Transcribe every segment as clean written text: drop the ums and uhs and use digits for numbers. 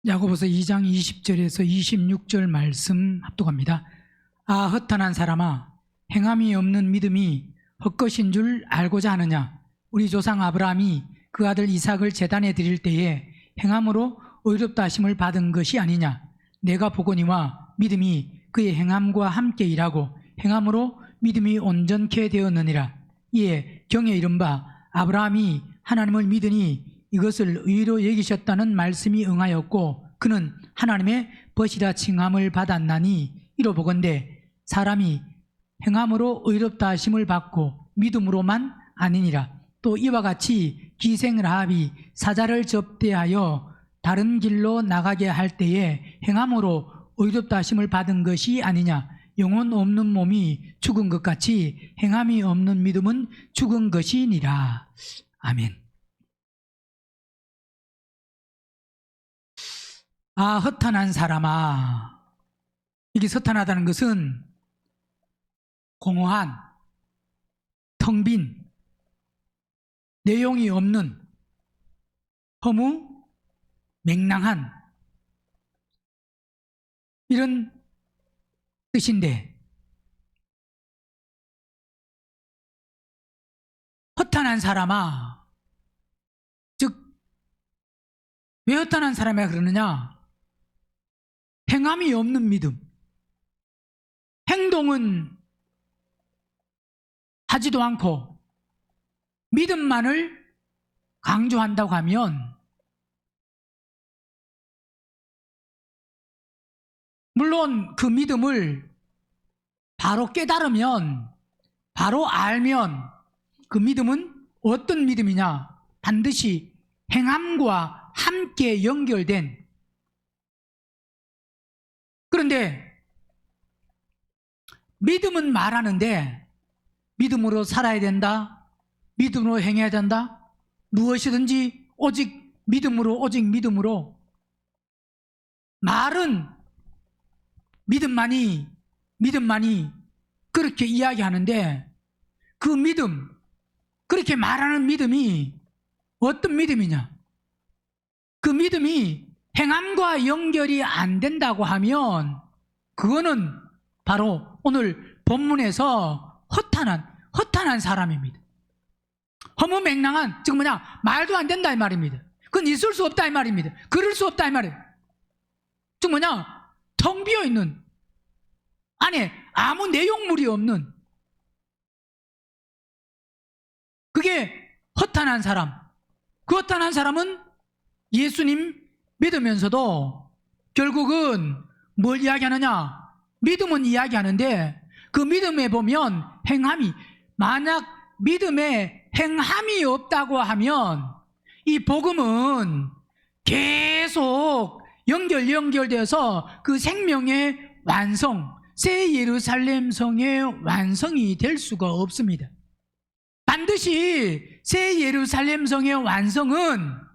야고보서 2장 20절에서 26절 말씀 합독합니다. 아, 허탄한 사람아, 행함이 없는 믿음이 헛것인 줄 알고자 하느냐? 우리 조상 아브라함이 그 아들 이삭을 제단에 드릴 때에 행함으로 의롭다 하심을 받은 것이 아니냐? 내가 보거니와 믿음이 그의 행함과 함께 일하고 행함으로 믿음이 온전케 되었느니라. 이에 경에 이른바 아브라함이 하나님을 믿으니 이것을 의로 여기셨다는 말씀이 응하였고 그는 하나님의 벗이라 칭함을 받았나니 이로보건대 사람이 행함으로 의롭다 하심을 받고 믿음으로만 아니니라. 또 이와 같이 기생 라합이 사자를 접대하여 다른 길로 나가게 할 때에 행함으로 의롭다 하심을 받은 것이 아니냐. 영혼 없는 몸이 죽은 것 같이 행함이 없는 믿음은 죽은 것이니라. 아멘. 아, 허탄한 사람아. 이게 허탄하다는 것은 공허한, 텅 빈, 내용이 없는, 허무, 맹랑한 이런 뜻인데, 허탄한 사람아, 즉 왜 허탄한 사람이라 그러느냐? 행함이 없는 믿음, 행동은 하지도 않고 믿음만을 강조한다고 하면 물론 그 믿음을 바로 깨달으면, 바로 알면 그 믿음은 어떤 믿음이냐? 반드시 행함과 함께 연결된. 그런데 믿음은 말하는데 믿음으로 살아야 된다, 믿음으로 행해야 된다, 무엇이든지 오직 믿음으로, 오직 믿음으로. 말은 믿음만이 그렇게 이야기하는데 그 믿음, 그렇게 말하는 믿음이 어떤 믿음이냐? 그 믿음이 행함과 연결이 안 된다고 하면 그거는 바로 오늘 본문에서 허탄한 사람입니다. 허무맹랑한, 즉 뭐냐? 말도 안 된다 이 말입니다. 그건 있을 수 없다 이 말입니다. 그럴 수 없다 이 말이에요. 즉 뭐냐? 텅 비어 있는, 안에 아무 내용물이 없는, 그게 허탄한 사람. 그 허탄한 사람은 예수님 믿으면서도 결국은 뭘 이야기하느냐? 믿음은 이야기하는데 그 믿음에 보면 행함이, 만약 믿음에 행함이 없다고 하면 이 복음은 계속 연결되어서 그 생명의 완성, 새 예루살렘 성의 완성이 될 수가 없습니다. 반드시 새 예루살렘 성의 완성은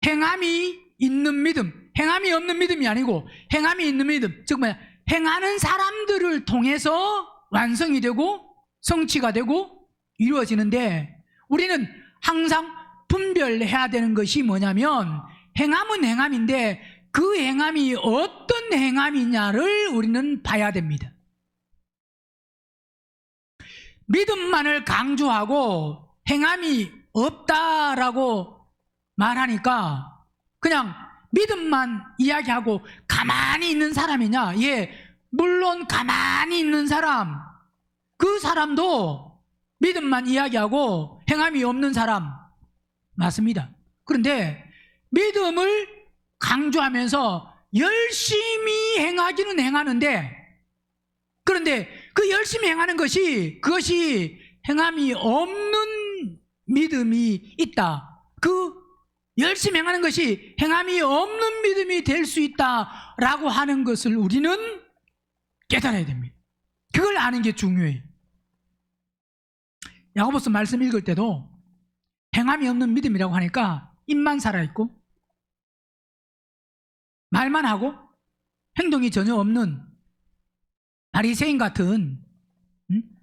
행함이 있는 믿음, 행함이 없는 믿음이 아니고 행함이 있는 믿음, 즉 뭐야? 행하는 사람들을 통해서 완성이 되고 성취가 되고 이루어지는데, 우리는 항상 분별해야 되는 것이 뭐냐면 행함은 행함인데 그 행함이 어떤 행함이냐를 우리는 봐야 됩니다. 믿음만을 강조하고 행함이 없다라고 말하니까 그냥 믿음만 이야기하고 가만히 있는 사람이냐? 예, 물론 가만히 있는 사람, 그 사람도 믿음만 이야기하고 행함이 없는 사람 맞습니다. 그런데 믿음을 강조하면서 열심히 행하기는 행하는데, 그런데 그 열심히 행하는 것이, 그것이 행함이 없는 믿음이 있다, 그 열심히 행하는 것이 행함이 없는 믿음이 될 수 있다라고 하는 것을 우리는 깨달아야 됩니다. 그걸 아는 게 중요해요. 야고보서 말씀 읽을 때도 행함이 없는 믿음이라고 하니까 입만 살아있고 말만 하고 행동이 전혀 없는 바리새인 같은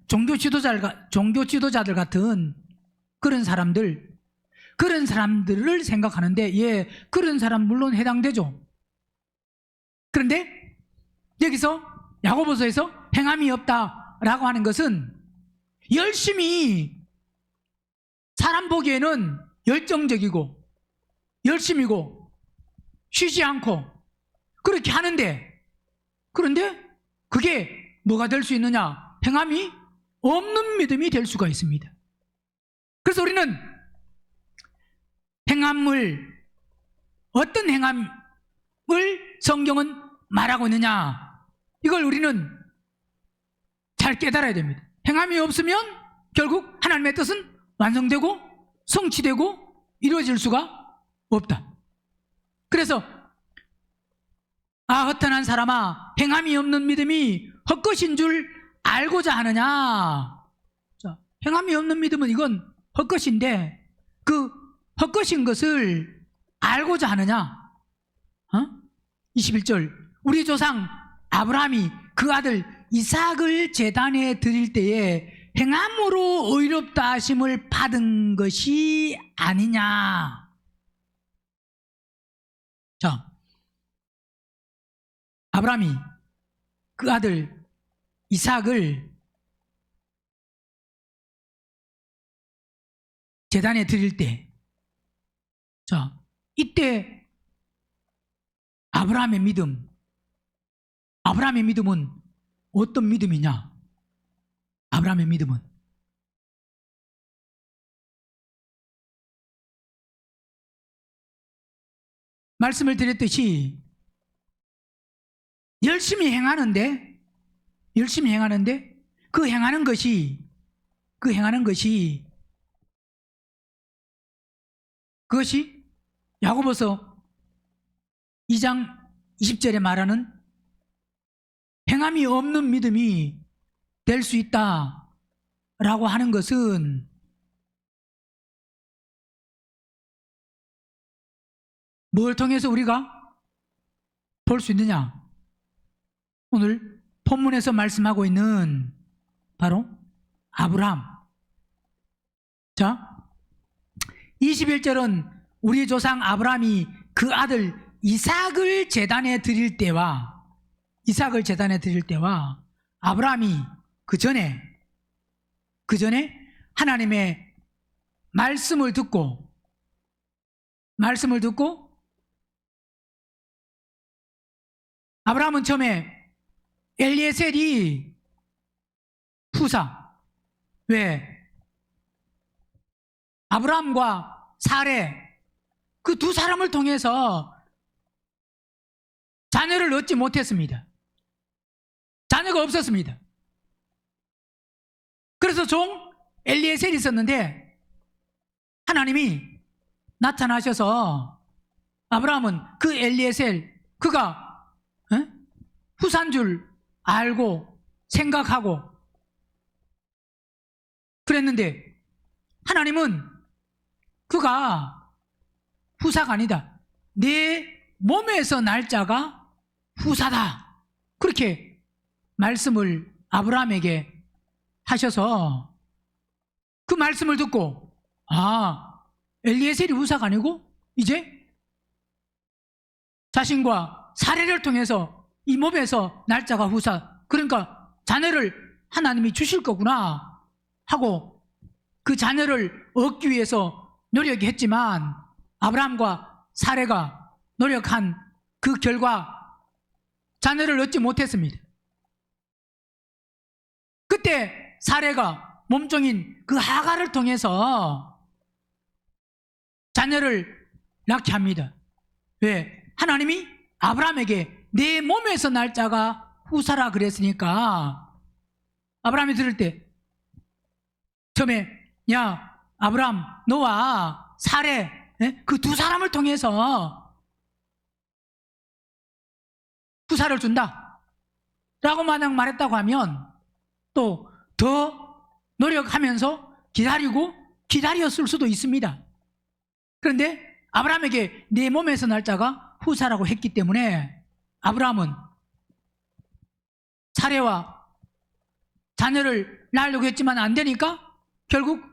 종교 지도자들 같은 그런 사람들, 그런 사람들을 생각하는데, 예, 그런 사람 물론 해당되죠. 그런데 여기서 야고보서에서 행함이 없다라고 하는 것은 열심히, 사람 보기에는 열정적이고 열심이고 쉬지 않고 그렇게 하는데, 그런데 그게 뭐가 될 수 있느냐? 행함이 없는 믿음이 될 수가 있습니다. 그래서 우리는 행함을, 어떤 행함을 성경은 말하고 있느냐, 이걸 우리는 잘 깨달아야 됩니다. 행함이 없으면 결국 하나님의 뜻은 완성되고 성취되고 이루어질 수가 없다. 그래서 허탄한 사람아, 행함이 없는 믿음이 헛것인 줄 알고자 하느냐. 자, 행함이 없는 믿음은 이건 헛것인데, 그 헛것인 것을 알고자 하느냐. 21절, 우리 조상 아브라함이 그 아들 이삭을 제단에 드릴 때에 행함으로 의롭다 하심을 받은 것이 아니냐. 자, 아브라함이 그 아들 이삭을 제단에 드릴 때, 자, 이때 아브라함의 믿음은 어떤 믿음이냐? 아브라함의 믿음은 말씀을 드렸듯이 열심히 행하는데 그 행하는 것이 그것이 야고보서 2장 20절에 말하는 행함이 없는 믿음이 될 수 있다라고 하는 것은 뭘 통해서 우리가 볼 수 있느냐? 오늘 본문에서 말씀하고 있는 바로 아브라함. 자, 21절은 우리 조상 아브라함이 그 아들 이삭을 제단에 드릴 때와 아브라함이 그 전에 하나님의 말씀을 듣고 아브라함은 처음에 엘리에셀이 후사, 왜? 아브라함과 사레, 그 두 사람을 통해서 자녀를 얻지 못했습니다. 자녀가 없었습니다. 그래서 종 엘리에셀이 있었는데 하나님이 나타나셔서 아브라함은 그 엘리에셀, 그가 후사인 줄 알고 생각하고 그랬는데 하나님은 그가 후사가 아니다, 내 몸에서 날 자가 후사다, 그렇게 말씀을 아브라함에게 하셔서 그 말씀을 듣고 엘리에셀이 후사가 아니고 이제 자신과 사례를 통해서 이 몸에서 날짜가 후사, 그러니까 자녀를 하나님이 주실 거구나 하고 그 자녀를 얻기 위해서 노력했지만 아브라함과 사레가 노력한 그 결과 자녀를 얻지 못했습니다. 그때 사레가 몸종인 그 하가를 통해서 자녀를 낳게 합니다. 왜? 하나님이 아브라함에게 내 몸에서 날 자가 후사라 그랬으니까 아브라함이 들을 때 처음에 야 아브라함, 너와 사레 그 두 사람을 통해서 후사를 준다 라고 만약 말했다고 하면 또 더 노력하면서 기다렸을 수도 있습니다. 그런데 아브라함에게 내 몸에서 날 자가 후사라고 했기 때문에 아브라함은 사레와 자녀를 낳으려고 했지만 안 되니까 결국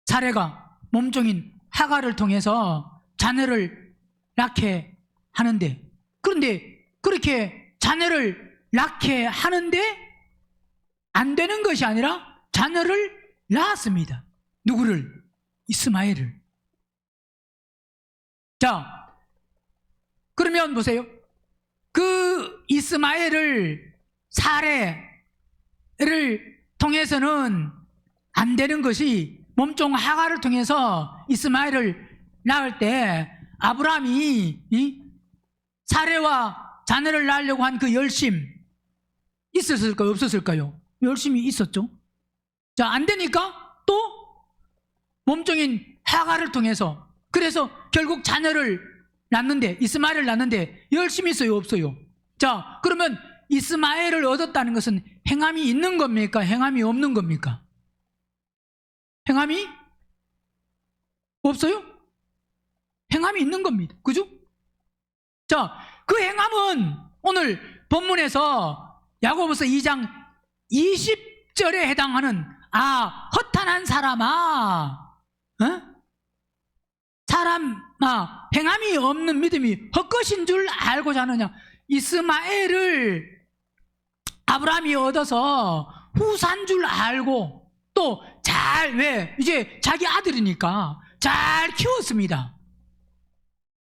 사레가 몸종인 하갈을 통해서 자녀를 낳게 하는데, 그런데 그렇게 자녀를 낳게 하는데 안 되는 것이 아니라 자녀를 낳았습니다. 누구를? 이스마엘을. 자, 그러면 보세요. 그 이스마엘을 사례를 통해서는 안 되는 것이 몸종 하갈을 통해서 이스마엘을 낳을 때 아브라함이 사례와 자녀를 낳으려고 한 그 열심 있었을까요? 없었을까요? 열심히 있었죠. 자, 안 되니까 또 몸종인 하갈을 통해서, 그래서 결국 자녀를 낳는데, 이스마엘을 낳는데 열심히 있어요, 없어요? 자, 그러면 이스마엘을 얻었다는 것은 행함이 있는 겁니까? 행함이 없는 겁니까? 행함이 없어요? 행함이 있는 겁니다. 그죠? 자, 그 행함은 오늘 본문에서 야고보서 2장 20절에 해당하는 허탄한 사람아, 사람아, 행함이 없는 믿음이 헛것인 줄 알고자 하느냐. 이스마엘을 아브라함이 얻어서 후사인 줄 알고 또 왜 이제 자기 아들이니까 잘 키웠습니다.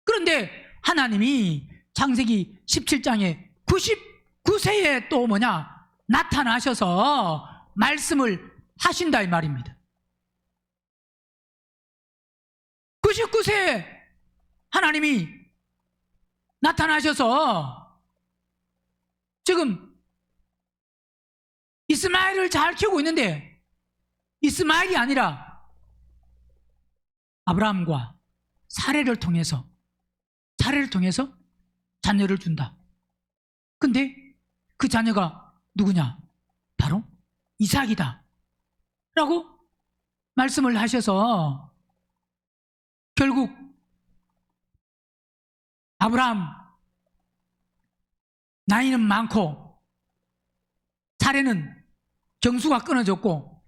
그런데 하나님이 창세기 17장에 99세에 또 나타나셔서 말씀을 하신다 이 말입니다. 99세에 하나님이 나타나셔서 지금 이스마엘을 잘 키우고 있는데, 이스마엘이 아니라 아브라함과 사례를 통해서 자녀를 준다. 근데 그 자녀가 누구냐? 바로 이삭이다 라고 말씀을 하셔서 결국 아브라함 나이는 많고 사례는 경수가 끊어졌고,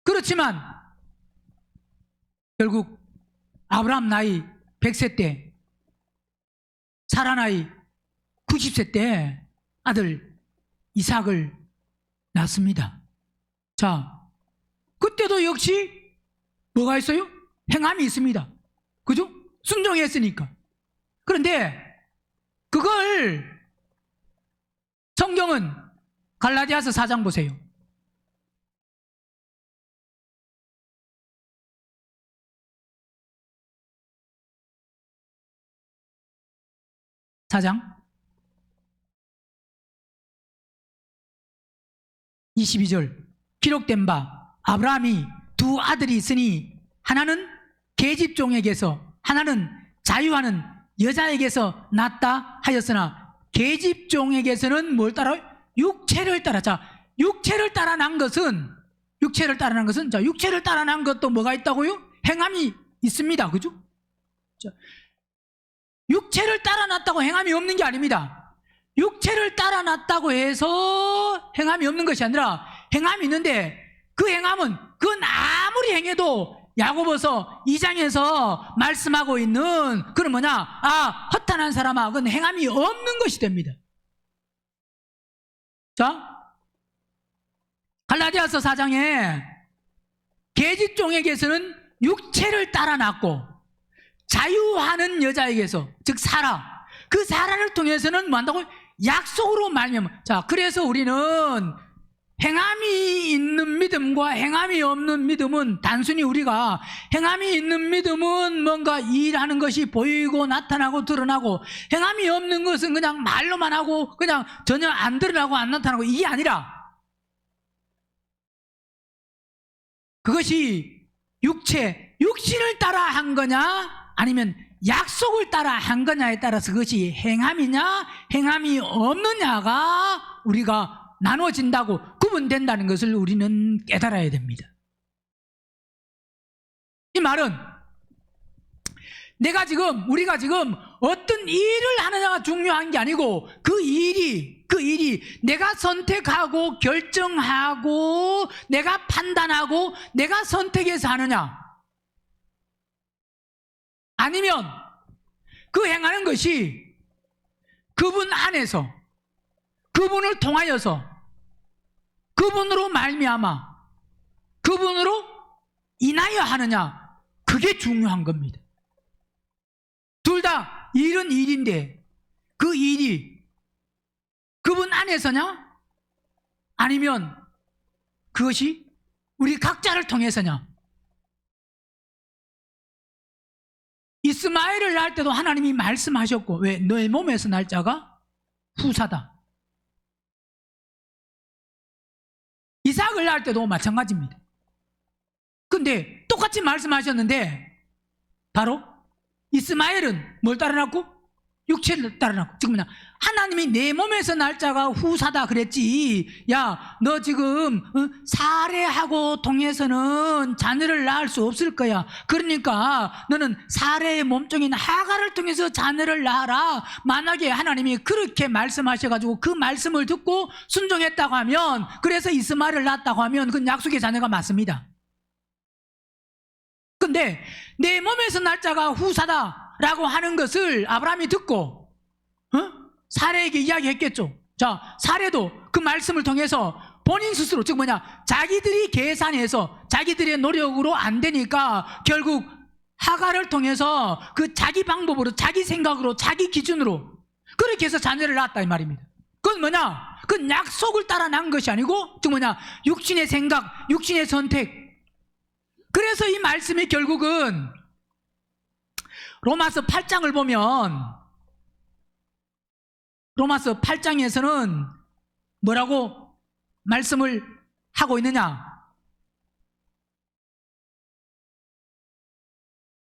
그렇지만 결국 아브라함 나이 100세 때, 사라 나이 90세 때 아들 이삭을 낳습니다. 자, 그때도 역시 뭐가 있어요? 행함이 있습니다. 그죠? 순종했으니까. 그런데 그걸 성경은 갈라디아서 4장 보세요. 4장 22절 기록된 바 아브라함이 두 아들이 있으니 하나는 계집종에게서 하나는 자유하는 여자에게서 낳았다 하였으나 계집종에게서는 뭘 따라요? 육체를 따라. 자, 육체를 따라 난 것은 자, 육체를 따라 난 것도 뭐가 있다고요? 행함이 있습니다. 그죠? 자, 육체를 따라 났다고 행함이 없는 게 아닙니다. 육체를 따라 났다고 해서 행함이 없는 것이 아니라 행함이 있는데, 그 행함은 그건 아무리 행해도 야고보서 2장에서 말씀하고 있는 그건 허탄한 사람아, 그건 행함이 없는 것이 됩니다. 자, 갈라디아서 4장에 계집종에게서는 육체를 따라 났고 자유하는 여자에게서, 즉 사라, 그 사라를 통해서는 뭐 한다고? 약속으로 말미암아. 자, 그래서 우리는 행함이 있는 믿음과 행함이 없는 믿음은, 단순히 우리가 행함이 있는 믿음은 뭔가 일하는 것이 보이고 나타나고 드러나고, 행함이 없는 것은 그냥 말로만 하고 그냥 전혀 안 드러나고 안 나타나고, 이게 아니라 그것이 육신을 따라 한 거냐 아니면 약속을 따라 한 거냐에 따라서 그것이 행함이냐 행함이 없느냐가 우리가 나눠진다고, 구분된다는 것을 우리는 깨달아야 됩니다. 이 말은 우리가 지금 어떤 일을 하느냐가 중요한 게 아니고 그 일이 내가 선택하고 결정하고 내가 판단하고 내가 선택해서 하느냐, 아니면 그 행하는 것이 그분 안에서 그분을 통하여서 그분으로 말미암아 그분으로 인하여 하느냐, 그게 중요한 겁니다. 둘 다 일은 일인데 그 일이 그분 안에서냐 아니면 그것이 우리 각자를 통해서냐. 이스마엘을 낳을 때도 하나님이 말씀하셨고, 왜? 너의 몸에서 날 자가 후사다. 이삭을 낳을 때도 마찬가지입니다. 근데 똑같이 말씀하셨는데 바로 이스마엘은 뭘 따라 낳고? 육체를 따라 낳고. 지금 뭐냐? 하나님이 내 몸에서 날 자가 후사다 그랬지. 야, 너 지금 사례하고 통해서는 자녀를 낳을 수 없을 거야. 그러니까 너는 사례의 몸종인 하가를 통해서 자녀를 낳아라. 만약에 하나님이 그렇게 말씀하셔가지고 그 말씀을 듣고 순종했다고 하면, 그래서 이스마엘을 낳았다고 하면 그건 약속의 자녀가 맞습니다. 근데 내 몸에서 날 자가 후사다라고 하는 것을 아브라함이 듣고 사례에게 이야기했겠죠. 자, 사례도 그 말씀을 통해서 본인 스스로, 즉 뭐냐, 자기들이 계산해서 자기들의 노력으로 안 되니까 결국 하가를 통해서 그 자기 방법으로, 자기 생각으로, 자기 기준으로 그렇게 해서 자녀를 낳았다 이 말입니다. 그건 뭐냐, 그건 약속을 따라 낳은 것이 아니고 즉 뭐냐, 육신의 생각, 육신의 선택. 그래서 이 말씀이 결국은 로마서 8장을 보면, 로마서 8장에서는 뭐라고 말씀을 하고 있느냐.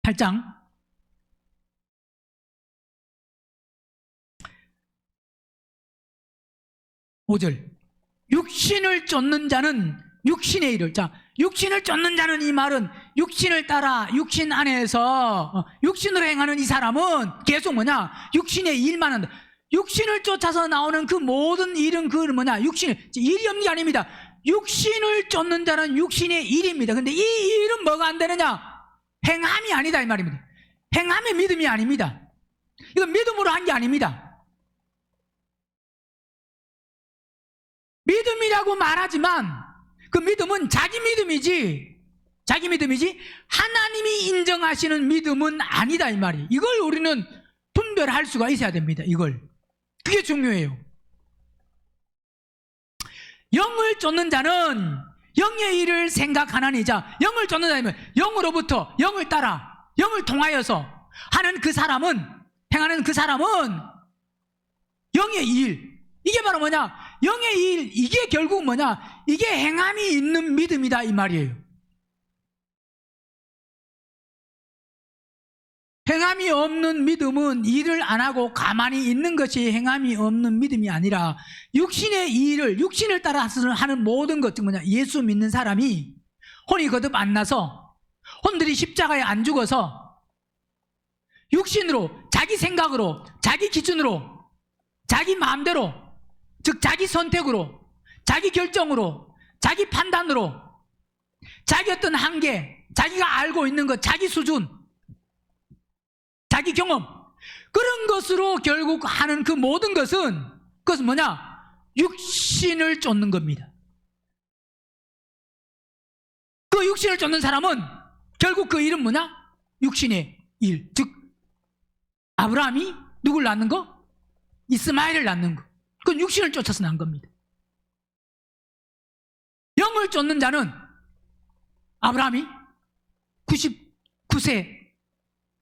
8장 5절, 육신을 쫓는 자는 육신의 일을. 자, 육신을 쫓는 자는, 이 말은 육신을 따라 육신 안에서 육신으로 행하는 이 사람은 계속 뭐냐, 육신의 일만 한다. 육신을 쫓아서 나오는 그 모든 일은 그 뭐냐, 육신의 일이 없는 게 아닙니다. 육신을 쫓는 자는 육신의 일입니다. 근데 이 일은 뭐가 안 되느냐, 행함이 아니다 이 말입니다. 행함의 믿음이 아닙니다. 이건 믿음으로 한 게 아닙니다. 믿음이라고 말하지만 그 믿음은 자기 믿음이지 하나님이 인정하시는 믿음은 아니다 이 말이. 이걸 우리는 분별할 수가 있어야 됩니다. 그게 중요해요. 영을 쫓는 자는 영의 일을 생각하나니. 자, 영을 쫓는 자면 영으로부터 영을 따라 영을 통하여서 하는 그 사람은, 행하는 그 사람은 영의 일. 이게 바로 뭐냐, 영의 일. 이게 결국 뭐냐, 이게 행함이 있는 믿음이다 이 말이에요. 행함이 없는 믿음은 일을 안 하고 가만히 있는 것이 행함이 없는 믿음이 아니라 육신의 일을, 육신을 따라 하는 모든 것, 즉 뭐냐, 예수 믿는 사람이 혼이 거듭 안 나서, 혼들이 십자가에 안 죽어서 육신으로, 자기 생각으로, 자기 기준으로, 자기 마음대로, 즉 자기 선택으로, 자기 결정으로, 자기 판단으로, 자기 어떤 한계, 자기가 알고 있는 것, 자기 수준, 자기 경험, 그런 것으로 결국 하는 그 모든 것은, 그것은 뭐냐, 육신을 쫓는 겁니다. 그 육신을 쫓는 사람은 결국 그 일은 뭐냐, 육신의 일. 즉 아브라함이 누굴 낳는 거? 이스마엘을 낳는 거. 그건 육신을 쫓아서 난 겁니다. 영을 쫓는 자는 아브라함이 99세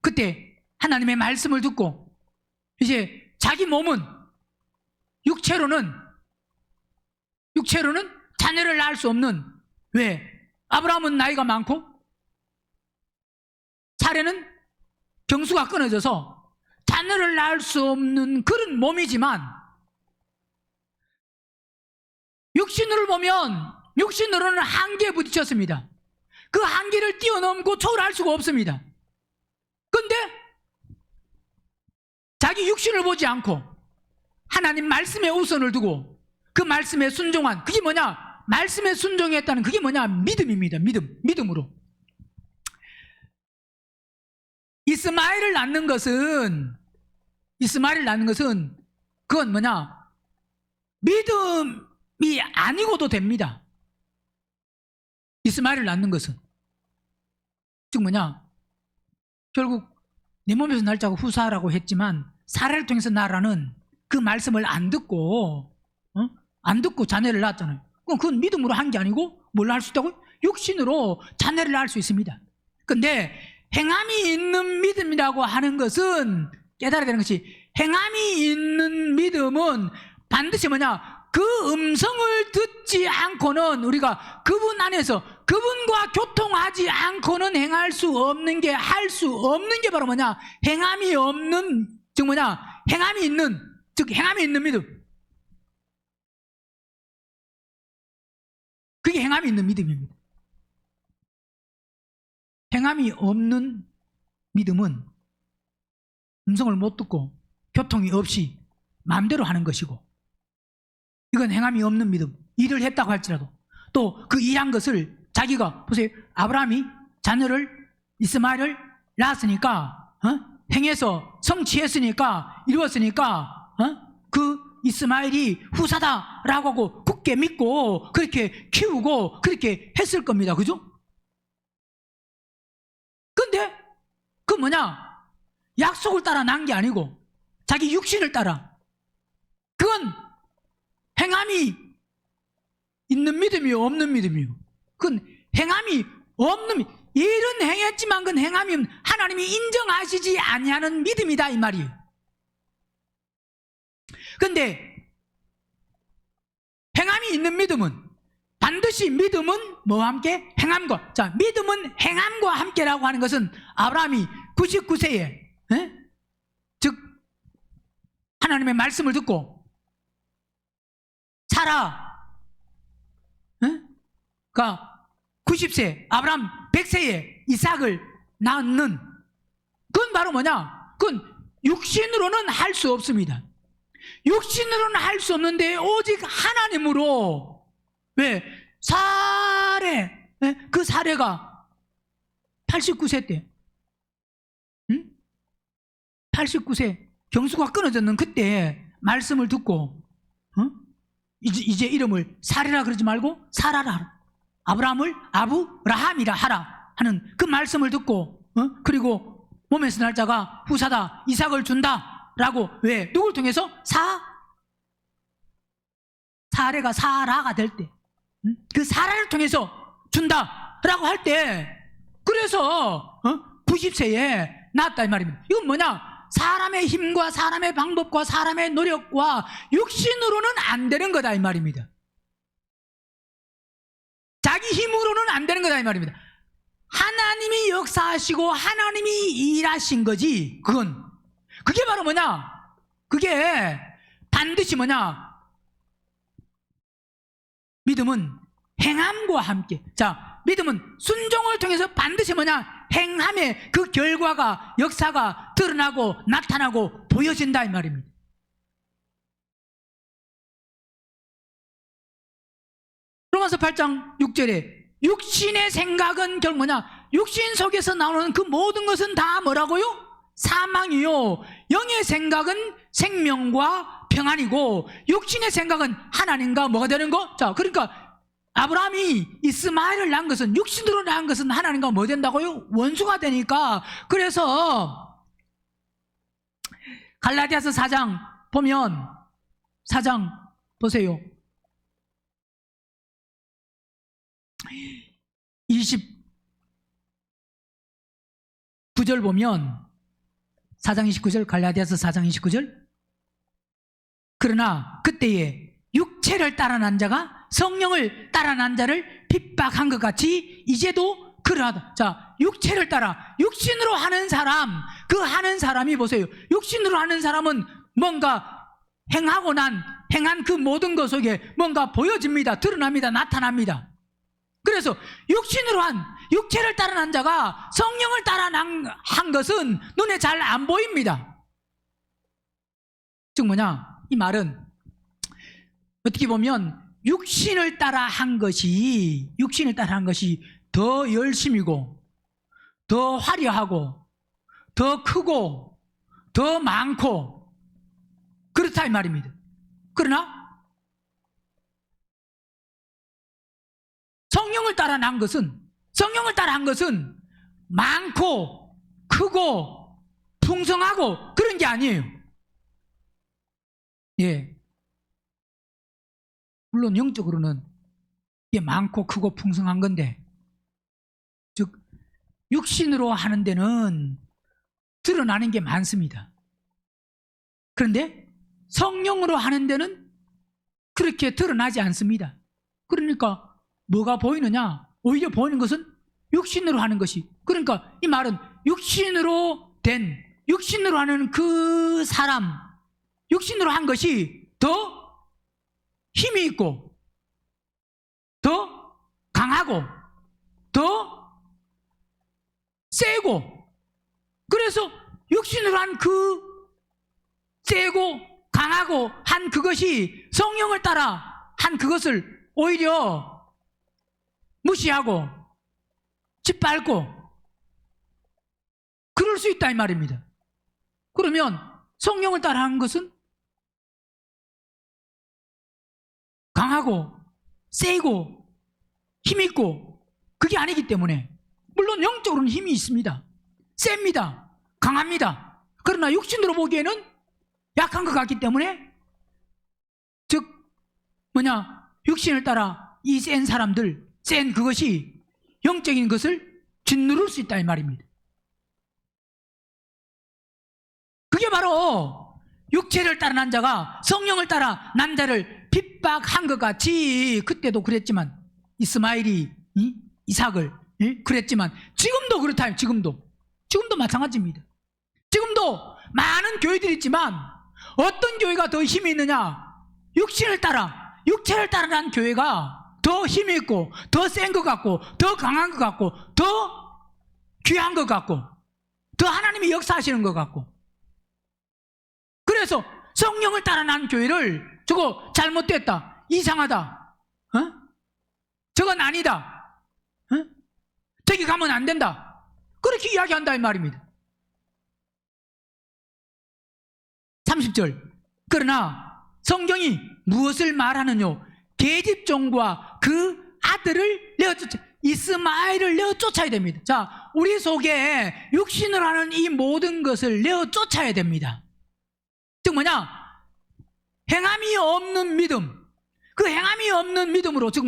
그때 하나님의 말씀을 듣고 이제 자기 몸은 육체로는 자녀를 낳을 수 없는, 왜? 아브라함은 나이가 많고 사례는 경수가 끊어져서 자녀를 낳을 수 없는 그런 몸이지만, 육신으로 보면 육신으로는 한계에 부딪혔습니다. 그 한계를 뛰어넘고 초월할 수가 없습니다. 근데 자기 육신을 보지 않고 하나님 말씀에 우선을 두고 그 말씀에 순종한, 그게 뭐냐? 말씀에 순종했다는 그게 뭐냐? 믿음입니다. 믿음으로. 이스마엘을 낳는 것은 그건 뭐냐? 믿음이 아니고도 됩니다. 이스마엘을 낳는 것은. 즉 뭐냐? 결국 내 몸에서 날 자고 후사라고 했지만 사례를 통해서 나라는 그 말씀을 안 듣고 자녀를 낳았잖아요. 그건 믿음으로 한 게 아니고 뭘로 할 수 있다고요? 육신으로 자녀를 낳을 수 있습니다. 근데 행함이 있는 믿음이라고 하는 것은 깨달아야 되는 것이, 행함이 있는 믿음은 반드시 뭐냐? 그 음성을 듣지 않고는, 우리가 그분 안에서 그분과 교통하지 않고는 행할 수 없는 게, 할 수 없는 게 바로 뭐냐? 행함이 없는, 즉 뭐냐? 행함이 있는, 즉 행함이 있는 믿음. 그게 행함이 있는 믿음입니다. 행함이 없는 믿음은 음성을 못 듣고 교통이 없이 마음대로 하는 것이고, 이건 행함이 없는 믿음. 일을 했다고 할지라도 또 그 일한 것을 자기가, 보세요, 아브라함이 자녀를, 이스마엘을 낳았으니까, 행해서 성취했으니까, 이루었으니까, 그 이스마엘이 후사다라고 하고 굳게 믿고 그렇게 키우고 그렇게 했을 겁니다. 그죠? 근데 그 뭐냐? 약속을 따라 난 게 아니고 자기 육신을 따라. 그건 행함이 있는 믿음이요, 없는 믿음이요. 그건 행함이 없는, 일은 행했지만 그건 행함이 없는, 하나님이 인정하시지 아니하는 믿음이다 이 말이에요. 근데 행함이 있는 믿음은, 반드시 믿음은 뭐와 함께? 행함과. 자, 믿음은 행함과 함께라고 하는 것은 아브라함이 99세에 즉 하나님의 말씀을 듣고 사라가 90세, 아브라함 100세에 이삭을 낳는, 그건 바로 뭐냐? 그건 육신으로는 할 수 없습니다. 육신으로는 할 수 없는데 오직 하나님으로. 왜? 사례, 그 사례가 89세 때, 89세 경수가 끊어졌는 그때 말씀을 듣고, 이제 이름을 사례라 그러지 말고 사라라 하라. 아브라함을 아브라함이라 하라 하는 그 말씀을 듣고, 그리고 몸에서 날 자가 후사다, 이삭을 준다 라고. 왜? 누굴 통해서? 사례가 사라가 될 때, 그 사라를 통해서 준다 라고 할 때, 그래서 90세에 낳았다 이 말입니다. 이건 뭐냐? 사람의 힘과 사람의 방법과 사람의 노력과 육신으로는 안 되는 거다 이 말입니다. 자기 힘으로는 안 되는 거다 이 말입니다. 하나님이 역사하시고 하나님이 일하신 거지. 그게 바로 뭐냐? 그게 반드시 뭐냐? 믿음은 행함과 함께. 자, 믿음은 순종을 통해서 반드시 뭐냐? 행함의 그 결과가, 역사가 드러나고 나타나고 보여진다 이 말입니다. 로마서 8장 6절에 육신의 생각은 결국 뭐냐? 육신 속에서 나오는 그 모든 것은 다 뭐라고요? 사망이요, 영의 생각은 생명과 평안이고 육신의 생각은 하나님과 뭐가 되는 거? 자, 그러니까 아브라함이 이스마엘을 낳은 것은, 육신으로 낳은 것은 하나님과 뭐 된다고요? 원수가 되니까. 그래서 갈라디아서 4장 보면, 4장 보세요, 29절 보면, 4장 29절, 갈라디아서 4장 29절, 그러나 그때에 육체를 따라 난 자가 성령을 따라 난 자를 핍박한 것 같이 이제도 그러하다. 자, 육체를 따라, 육신으로 하는 사람, 그 하는 사람이 보세요, 육신으로 하는 사람은 뭔가 행한 그 모든 것 속에 뭔가 보여집니다. 드러납니다. 나타납니다. 그래서 육체를 따라 난 자가 성령을 따라 한 것은 눈에 잘 안 보입니다. 즉 뭐냐, 이 말은 어떻게 보면 육신을 따라 한 것이 더 열심이고 더 화려하고 더 크고 더 많고 그렇다 이 말입니다. 그러나 성령을 따라 한 것은 많고 크고 풍성하고 그런 게 아니에요. 예. 물론 영적으로는 이게 많고 크고 풍성한 건데, 즉 육신으로 하는 데는 드러나는 게 많습니다. 그런데 성령으로 하는 데는 그렇게 드러나지 않습니다. 그러니까 뭐가 보이느냐? 오히려 보이는 것은 육신으로 하는 것이. 그러니까 이 말은 육신으로 하는 그 사람, 육신으로 한 것이 더 힘이 있고 더 강하고 더 세고, 그래서 육신으로 한 그 세고 강하고 한 그것이 성령을 따라 한 그것을 오히려 무시하고 짓밟고 그럴 수 있다 이 말입니다. 그러면 성령을 따라 한 것은 강하고 세고 힘있고 그게 아니기 때문에, 물론 영적으로는 힘이 있습니다. 셉니다. 강합니다. 그러나 육신으로 보기에는 약한 것 같기 때문에, 즉 육신을 따라 이 센 사람들, 센 그것이 영적인 것을 짓누를 수 있다 이 말입니다. 그게 바로 육체를 따라 난 자가 성령을 따라 난 자를 핍박한 것 같이, 그때도 그랬지만 이스마엘이 이삭을 그랬지만 지금도 그렇다. 지금도 마찬가지입니다. 지금도 많은 교회들이 있지만 어떤 교회가 더 힘이 있느냐? 육체를 따라 난 교회가 더 힘이 있고 더 센 것 같고 더 강한 것 같고 더 귀한 것 같고 더 하나님이 역사하시는 것 같고, 그래서 성령을 따라 난 교회를 저거 잘못됐다, 이상하다, 저건 아니다, 저기 가면 안 된다, 그렇게 이야기한다 이 말입니다. 30절. 그러나 성경이 무엇을 말하느뇨? 계집종과 그 아들을 이스마엘을 내어 쫓아야 됩니다. 자, 우리 속에 육신을 하는 이 모든 것을 내어 쫓아야 됩니다. 즉 행함이 없는 믿음, 그 행함이 없는 믿음으로, 즉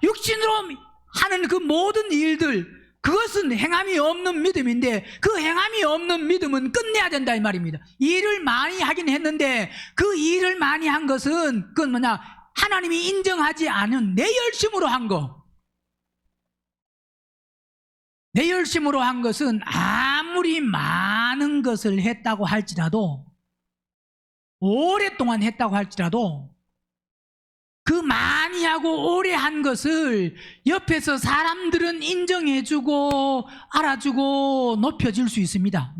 육신으로 하는 그 모든 일들, 그것은 행함이 없는 믿음인데, 그 행함이 없는 믿음은 끝내야 된다 이 말입니다. 일을 많이 하긴 했는데 그 일을 많이 한 것은 그건 하나님이 인정하지 않은 내 열심으로 한 거. 내 열심으로 한 것은 아무리 많은 것을 했다고 할지라도, 오랫동안 했다고 할지라도, 그 많이 하고 오래 한 것을 옆에서 사람들은 인정해주고 알아주고 높여줄 수 있습니다.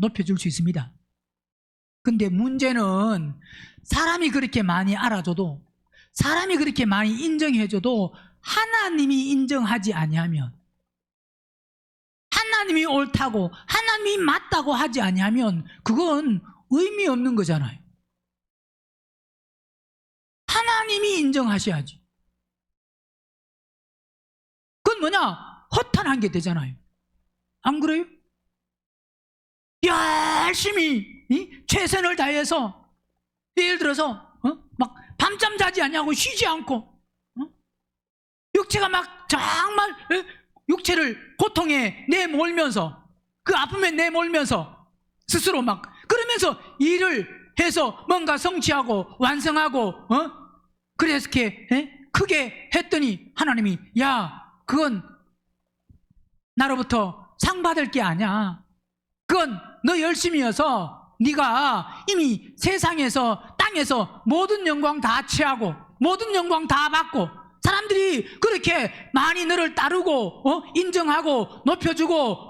근데 문제는 사람이 그렇게 많이 알아줘도, 사람이 그렇게 많이 인정해줘도 하나님이 인정하지 아니하면, 하나님이 옳다고 하나님이 맞다고 하지 아니하면 그건 의미 없는 거잖아요. 하나님이 인정하셔야지. 그건 허탄한 게 되잖아요. 안 그래요? 열심히 최선을 다해서, 예를 들어서 막 밤잠 자지 않냐고 쉬지 않고, 육체가 막 정말 육체를 고통에 내몰면서, 그 아픔에 내몰면서 스스로 막 그러면서 일을 해서 뭔가 성취하고 완성하고 그래서 이렇게 크게 했더니 하나님이, 야, 그건 나로부터 상 받을 게 아니야. 그건 너 열심이어서 네가 이미 세상에서 땅에서 모든 영광 다 취하고 모든 영광 다 받고, 사람들이 그렇게 많이 너를 따르고 인정하고 높여주고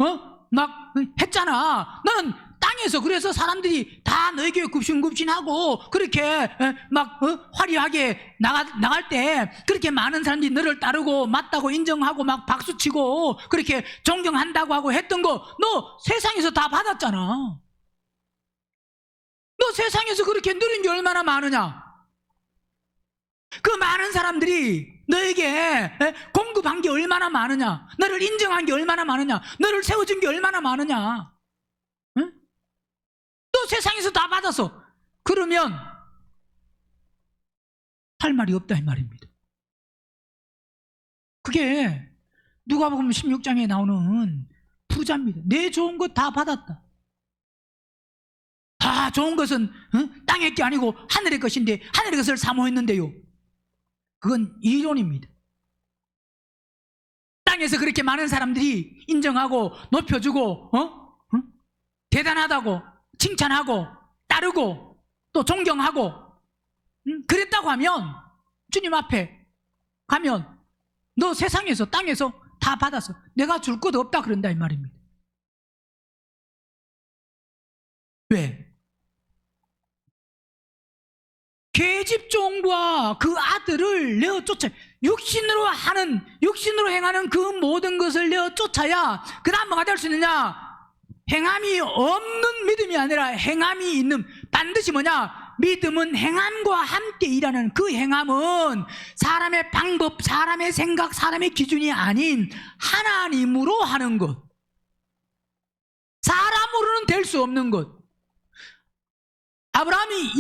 막 했잖아. 너는 땅에서 그래서 사람들이 다 너에게 굽신굽신하고 그렇게 막 화려하게 나갈 때 그렇게 많은 사람들이 너를 따르고 맞다고 인정하고 막 박수치고 그렇게 존경한다고 하고 했던 거 너 세상에서 다 받았잖아. 너 세상에서 그렇게 누린 게 얼마나 많으냐. 그 많은 사람들이 너에게 공급한 게 얼마나 많으냐. 너를 인정한 게 얼마나 많으냐. 너를 세워준 게 얼마나 많으냐. 응? 너 세상에서 다 받았어. 그러면 할 말이 없다 이 말입니다. 그게 누가복음 16장에 나오는 부자입니다. 내 좋은 것 다 받았다. 다 좋은 것은 땅의 게 아니고 하늘의 것인데 하늘의 것을 사모했는데요. 그건 이론입니다. 땅에서 그렇게 많은 사람들이 인정하고 높여주고 대단하다고 칭찬하고 따르고 또 존경하고 그랬다고 하면 주님 앞에 가면 너 세상에서 땅에서 다 받았어. 내가 줄 것 없다 그런다 이 말입니다. 왜? 계집종과 그 아들을 내어 쫓아 육신으로 행하는 그 모든 것을 내어 쫓아야 그 다음 뭐가 될 수 있느냐? 행함이 없는 믿음이 아니라 행함이 있는, 반드시 뭐냐? 믿음은 행함과 함께 일하는, 그 행함은 사람의 방법, 사람의 생각, 사람의 기준이 아닌 하나님으로 하는 것, 사람으로는 될 수 없는 것. 아브라함이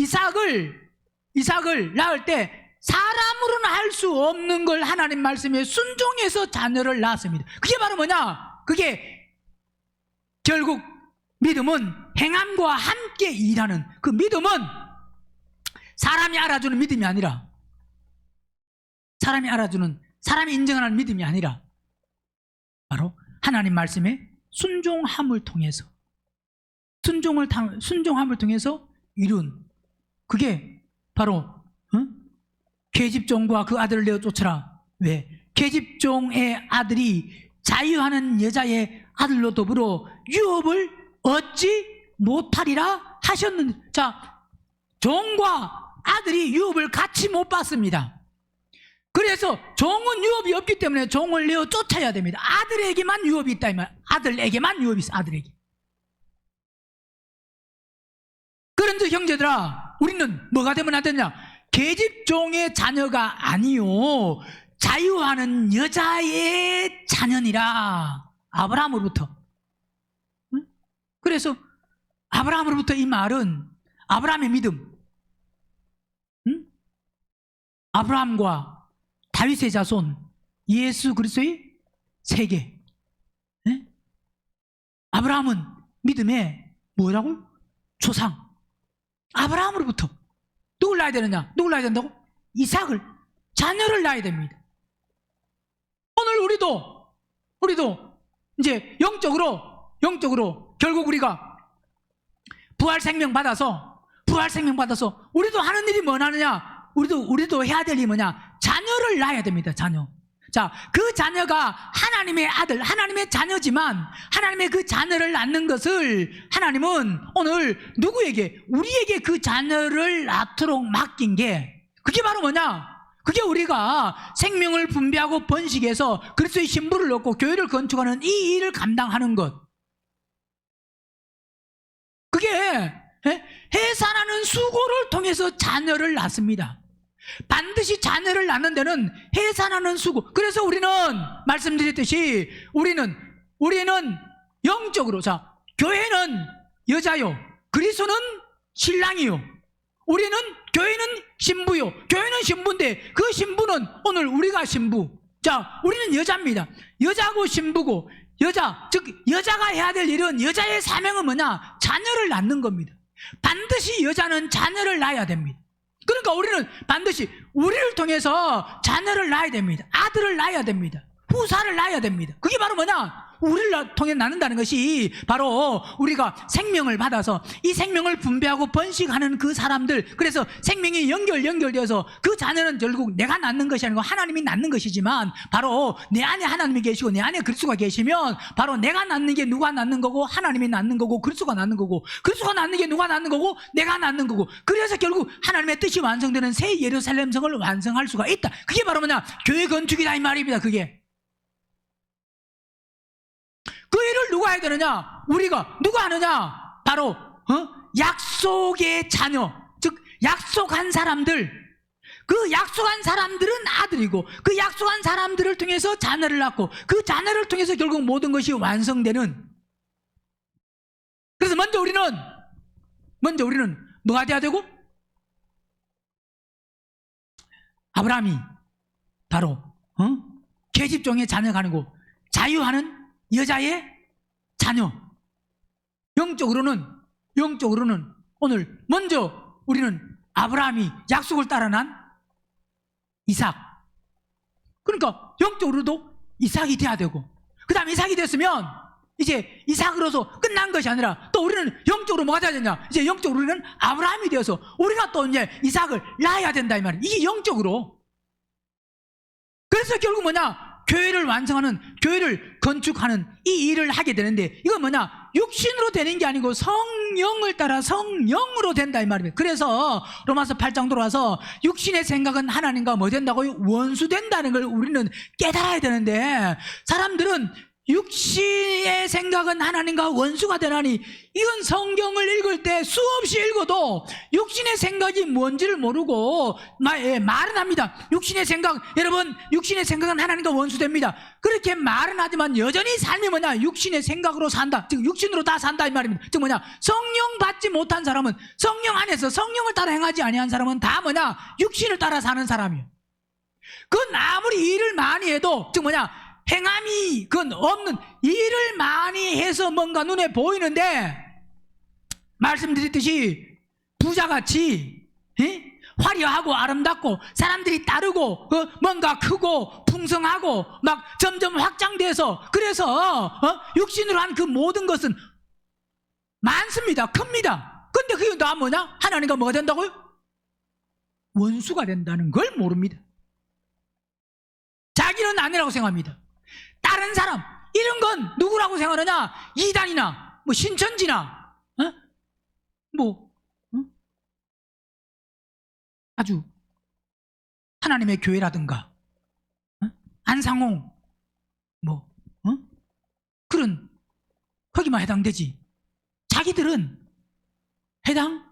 이삭을 낳을 때 사람으로는 할 수 없는 걸 하나님 말씀에 순종해서 자녀를 낳았습니다. 그게 바로 뭐냐? 그게 결국 믿음은 행함과 함께 일하는, 그 믿음은 사람이 알아주는 믿음이 아니라, 사람이 인정하는 믿음이 아니라 바로 하나님 말씀에 순종함을 통해서 이룬, 그게 바로 계집종과 그 아들을 내어 쫓으라. 왜? 계집종의 아들이 자유하는 여자의 아들로 더불어 유업을 얻지 못하리라 하셨는데, 자, 종과 아들이 유업을 같이 못 받습니다. 그래서 종은 유업이 없기 때문에 종을 내어 쫓아야 됩니다. 아들에게만 유업이 있다 이 말. 아들에게만 유업이 있어. 아들에게. 그런데 형제들아, 우리는 뭐가 되면 안 되냐? 계집종의 자녀가 아니요 자유하는 여자의 자녀니라. 아브라함으로부터. 응? 그래서 아브라함으로부터 이 말은 아브라함의 믿음, 응? 아브라함과 다윗의 자손 예수 그리스도의 세계. 응? 아브라함은 믿음의 뭐라고요? 조상. 아브라함으로부터 누굴 낳아야 되느냐? 누굴 낳아야 된다고? 이삭을, 자녀를 낳아야 됩니다. 오늘 우리도 이제 영적으로 결국 우리가 부활 생명 받아서 우리도 하는 일이 뭐냐느냐? 우리도 해야 될 일이 뭐냐? 자녀를 낳아야 됩니다. 자녀. 자, 그 자녀가 하나님의 아들, 하나님의 자녀지만 하나님의 그 자녀를 낳는 것을 하나님은 오늘 누구에게? 우리에게 그 자녀를 낳도록 맡긴 게, 그게 바로 뭐냐? 그게 우리가 생명을 분배하고 번식해서 그리스도의 신부를 얻고 교회를 건축하는 이 일을 감당하는 것. 그게 해산하는 수고를 통해서 자녀를 낳습니다. 반드시 자녀를 낳는 데는 해산하는 수고. 그래서 우리는 말씀드렸듯이 우리는 영적으로, 자, 교회는 여자요, 그리스도는 신랑이요, 교회는 신부요. 교회는 신부인데 그 신부는 오늘 우리가 신부. 자, 우리는 여자입니다. 여자고 신부고, 여자가 해야 될 일은, 여자의 사명은 뭐냐? 자녀를 낳는 겁니다. 반드시 여자는 자녀를 낳아야 됩니다. 그러니까 우리는 반드시 우리를 통해서 자녀를 낳아야 됩니다. 아들을 낳아야 됩니다. 후사를 낳아야 됩니다. 그게 바로 뭐냐? 우리를 통해 낳는다는 것이 바로 우리가 생명을 받아서 이 생명을 분배하고 번식하는 그 사람들, 그래서 생명이 연결되어서 그 자녀는 결국 내가 낳는 것이 아니고 하나님이 낳는 것이지만 바로 내 안에 하나님이 계시고 내 안에 그리스도가 계시면 바로 내가 낳는 게 누가 낳는 거고 하나님이 낳는 거고 그리스도가 낳는 거고 그리스도가 낳는 게 누가 낳는 거고 내가 낳는 거고, 그래서 결국 하나님의 뜻이 완성되는 새 예루살렘 성을 완성할 수가 있다. 그게 바로 뭐냐? 교회 건축이다 이 말입니다. 그게 그 일을 누가 해야 되느냐? 우리가. 누가 하느냐? 바로 약속의 자녀, 즉 약속한 사람들. 그 약속한 사람들은 아들이고 그 약속한 사람들을 통해서 자녀를 낳고 그 자녀를 통해서 결국 모든 것이 완성되는. 그래서 먼저 우리는 뭐가 돼야 되고? 아브라함이 바로 계집종의 자녀가 아니고 자유하는 여자의 자녀. 영적으로는 오늘 먼저 우리는 아브라함이 약속을 따라 난 이삭. 그러니까 영적으로도 이삭이 돼야 되고, 그 다음에 이삭이 됐으면 이제 이삭으로서 끝난 것이 아니라 또 우리는 영적으로 뭐가 돼야 되냐? 이제 영적으로 우리는 아브라함이 되어서 우리가 또 이제 이삭을 낳아야 된다 이 말이에요. 이게 영적으로. 그래서 결국 뭐냐? 교회를 완성하는, 교회를 건축하는 이 일을 하게 되는데, 이건 뭐냐? 육신으로 되는 게 아니고 성령을 따라 성령으로 된다 이 말입니다. 그래서 로마서 8장 들어와서 육신의 생각은 하나님과 뭐 된다고요? 원수 된다는 걸 우리는 깨달아야 되는데, 사람들은 육신의 생각은 하나님과 원수가 되나니, 이건 성경을 읽을 때 수없이 읽어도 육신의 생각이 뭔지를 모르고 말은 합니다. 육신의 생각, 여러분, 육신의 생각은 하나님과 원수됩니다. 그렇게 말은 하지만 여전히 삶이 뭐냐? 육신의 생각으로 산다. 즉 육신으로 다 산다 이 말입니다. 즉 뭐냐? 성령 받지 못한 사람은, 성령 안에서 성령을 따라 행하지 아니한 사람은 다 뭐냐? 육신을 따라 사는 사람이에요. 그건 아무리 일을 많이 해도, 즉 뭐냐? 행함이 그건 없는, 일을 많이 해서 뭔가 눈에 보이는데, 말씀드렸듯이 부자같이 화려하고 아름답고 사람들이 따르고 뭔가 크고 풍성하고 막 점점 확장돼서, 그래서 육신으로 한 그 모든 것은 많습니다. 큽니다. 근데 그게 다 뭐냐? 하나님과 뭐가 된다고요? 원수가 된다는 걸 모릅니다. 자기는 아니라고 생각합니다. 다른 사람, 이런 건 누구라고 생각하느냐? 이단이나 뭐 신천지나 아주 하나님의 교회라든가 안상홍 그런 거기만 해당되지, 자기들은 해당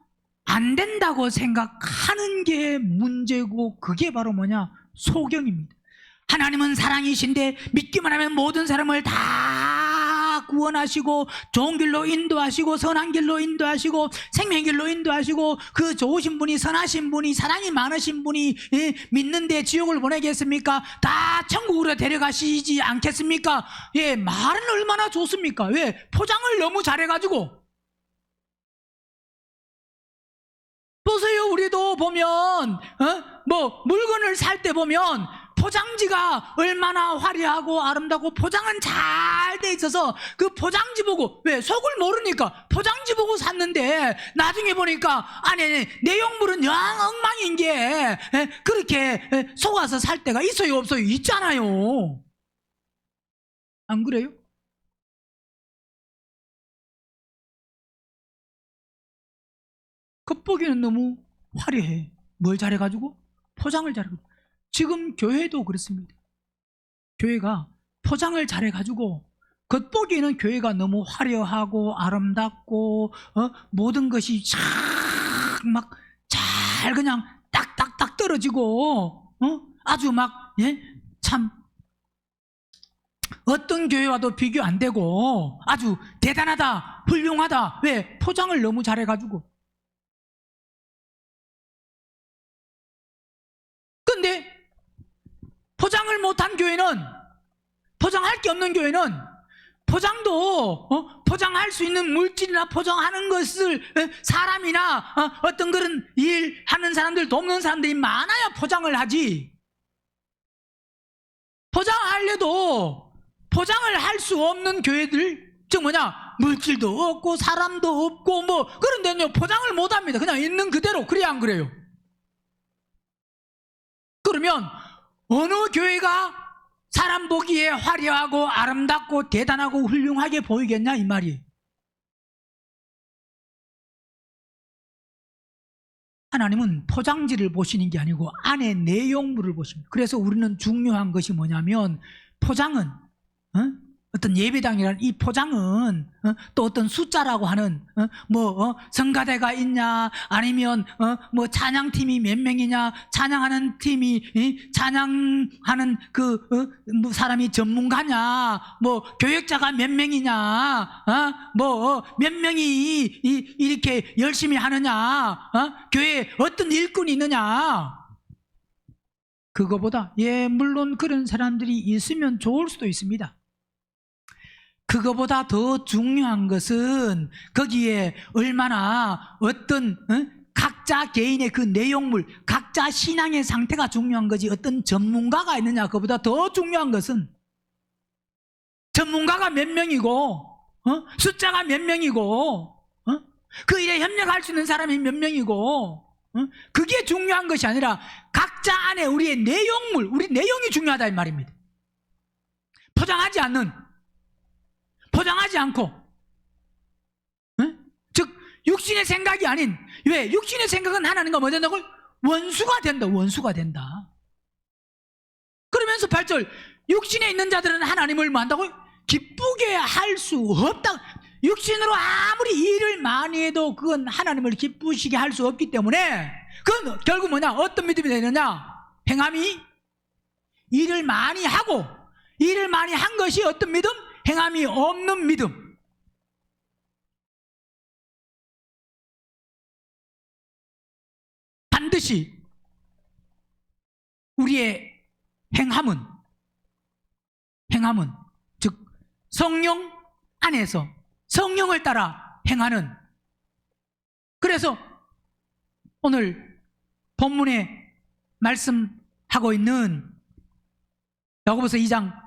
안 된다고 생각하는 게 문제고, 그게 바로 뭐냐? 소경입니다. 하나님은 사랑이신데 믿기만 하면 모든 사람을 다 구원하시고 좋은 길로 인도하시고 선한 길로 인도하시고 생명의 길로 인도하시고, 그 좋으신 분이, 선하신 분이, 사랑이 많으신 분이 믿는데 지옥을 보내겠습니까? 다 천국으로 데려가시지 않겠습니까? 예, 말은 얼마나 좋습니까? 왜? 포장을 너무 잘해가지고. 보세요. 우리도 보면 물건을 살 때 보면 포장지가 얼마나 화려하고 아름답고 포장은 잘 돼 있어서 그 포장지 보고, 왜? 속을 모르니까 포장지 보고 샀는데 나중에 보니까 안에 내용물은 영 엉망인 게 그렇게 속아서 살 때가 있어요 없어요? 있잖아요. 안 그래요? 겉보기는 너무 화려해. 뭘 잘해가지고? 포장을 잘해가지고. 지금 교회도 그렇습니다. 교회가 포장을 잘해가지고 겉보기에는 교회가 너무 화려하고 아름답고 모든 것이 막 잘 그냥 딱딱딱 떨어지고 아주 막 참 어떤 교회와도 비교 안 되고 아주 대단하다, 훌륭하다. 왜? 포장을 너무 잘해가지고. 근데 포장을 못한 교회는, 포장할 게 없는 교회는 포장도 포장할 수 있는 물질이나 포장하는 것을 사람이나 어떤 그런 일 하는 사람들, 돕는 사람들이 많아야 포장을 하지. 포장하려도 포장을 할 수 없는 교회들, 즉 뭐냐, 물질도 없고 사람도 없고 뭐 그런데요 포장을 못합니다. 그냥 있는 그대로. 그래야 안 그래요? 그러면 어느 교회가 사람 보기에 화려하고 아름답고 대단하고 훌륭하게 보이겠냐 이 말이에요. 하나님은 포장지를 보시는 게 아니고 안에 내용물을 보십니다. 그래서 우리는 중요한 것이 뭐냐면, 포장은 어떤 예배당이라는 이 포장은 또 어떤 숫자라고 하는 성가대가 있냐, 아니면 뭐 찬양팀이 몇 명이냐, 찬양하는 팀이 찬양하는 뭐 사람이 전문가냐, 뭐 교역자가 몇 명이냐, 뭐 몇 명이 이렇게 열심히 하느냐, 교회에 어떤 일꾼이 있느냐, 그거보다 물론 그런 사람들이 있으면 좋을 수도 있습니다. 그거보다 더 중요한 것은 거기에 얼마나 어떤 각자 개인의 그 내용물, 각자 신앙의 상태가 중요한 거지, 어떤 전문가가 있느냐, 그보다 더 중요한 것은 전문가가 몇 명이고 숫자가 몇 명이고 그 일에 협력할 수 있는 사람이 몇 명이고 그게 중요한 것이 아니라 각자 안에 우리의 내용물, 우리 내용이 중요하다 이 말입니다. 포장하지 않고, 즉 육신의 생각이 아닌, 왜? 육신의 생각은 하나님과 뭐 된다고? 원수가 된다. 그러면서 8절, 육신에 있는 자들은 하나님을 뭐 한다고? 기쁘게 할 수 없다. 육신으로 아무리 일을 많이 해도 그건 하나님을 기쁘시게 할 수 없기 때문에, 그건 결국 뭐냐? 어떤 믿음이 되느냐? 행함이 일을 많이 하고, 일을 많이 한 것이 어떤 믿음? 행함이 없는 믿음. 반드시 우리의 행함은 즉 성령 안에서 성령을 따라 행하는, 그래서 오늘 본문에 말씀하고 있는 야고보서 2장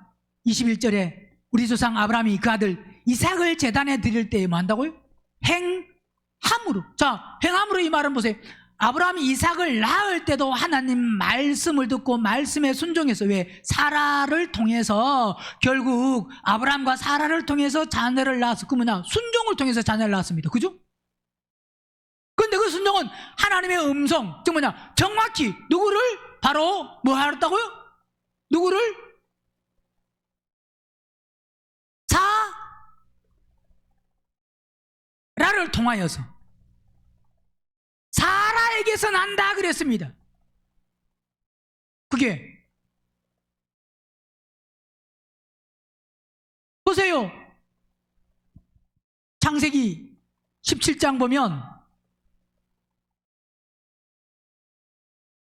21절에 우리 조상 아브라함이 그 아들 이삭을 제단에 드릴 때에 뭐 한다고요? 행함으로. 자, 행함으로 이 말은 보세요. 아브라함이 이삭을 낳을 때도 하나님 말씀을 듣고 말씀에 순종해서, 왜? 사라를 통해서, 결국 아브라함과 사라를 통해서 자녀를 낳았어. 그 뭐냐? 순종을 통해서 자녀를 낳았습니다. 그죠? 근데 그 순종은 하나님의 음성, 즉 뭐냐? 정확히 누구를 바로 뭐 하였다고요? 누구를? 사라를 통하여서, 사라에게서 난다 그랬습니다. 그게 보세요. 창세기 17장 보면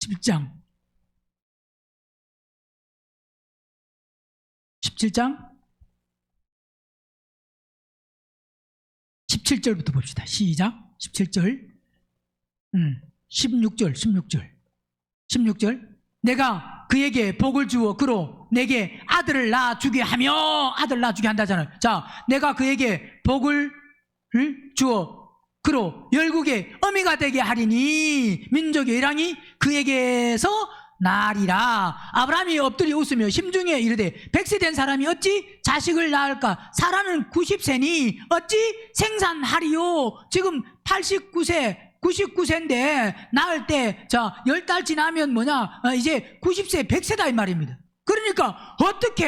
17장 17절부터 봅시다. 시작. 17절 16절 내가 그에게 복을 주어 그로 내게 아들을 낳아주게 하며, 아들 낳아주게 한다잖아요. 자, 내가 그에게 복을 주어 그로 열국의 어미가 되게 하리니 민족의 일왕이 그에게서 나리라. 아브라함이 엎드려 웃으며 심중에 이르되 100세 된 사람이 어찌 자식을 낳을까? 사람은 90세니 어찌 생산하리요? 지금 99세인데 낳을 때, 자, 10달 지나면 뭐냐? 이제 90세, 100세다 이 말입니다. 그러니까 어떻게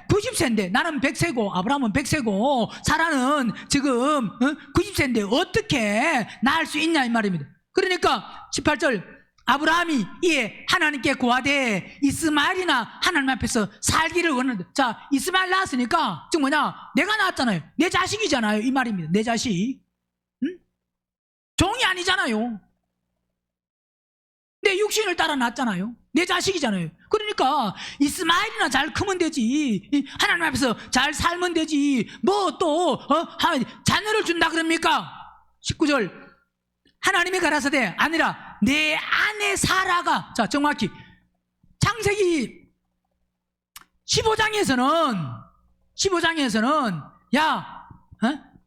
90세인데, 나는 100세고 아브라함은 100세고 사라는 지금 90세인데 어떻게 낳을 수 있냐 이 말입니다. 그러니까 18절, 아브라함이 이에 하나님께 고하되 이스마엘이나 하나님 앞에서 살기를 원하는데, 자, 이스마엘 낳았으니까 즉 뭐냐? 내가 낳았잖아요. 내 자식이잖아요 이 말입니다. 내 자식, 종이 아니잖아요. 내 육신을 따라 낳았잖아요. 내 자식이잖아요. 그러니까 이스마엘이나 잘 크면 되지, 하나님 앞에서 잘 살면 되지, 뭐 또 자녀를 준다 그럽니까? 19절, 하나님이 가라사대 아니라 내 아내 사라가, 자, 정확히 창세기 15장에서는 15장에서는 야,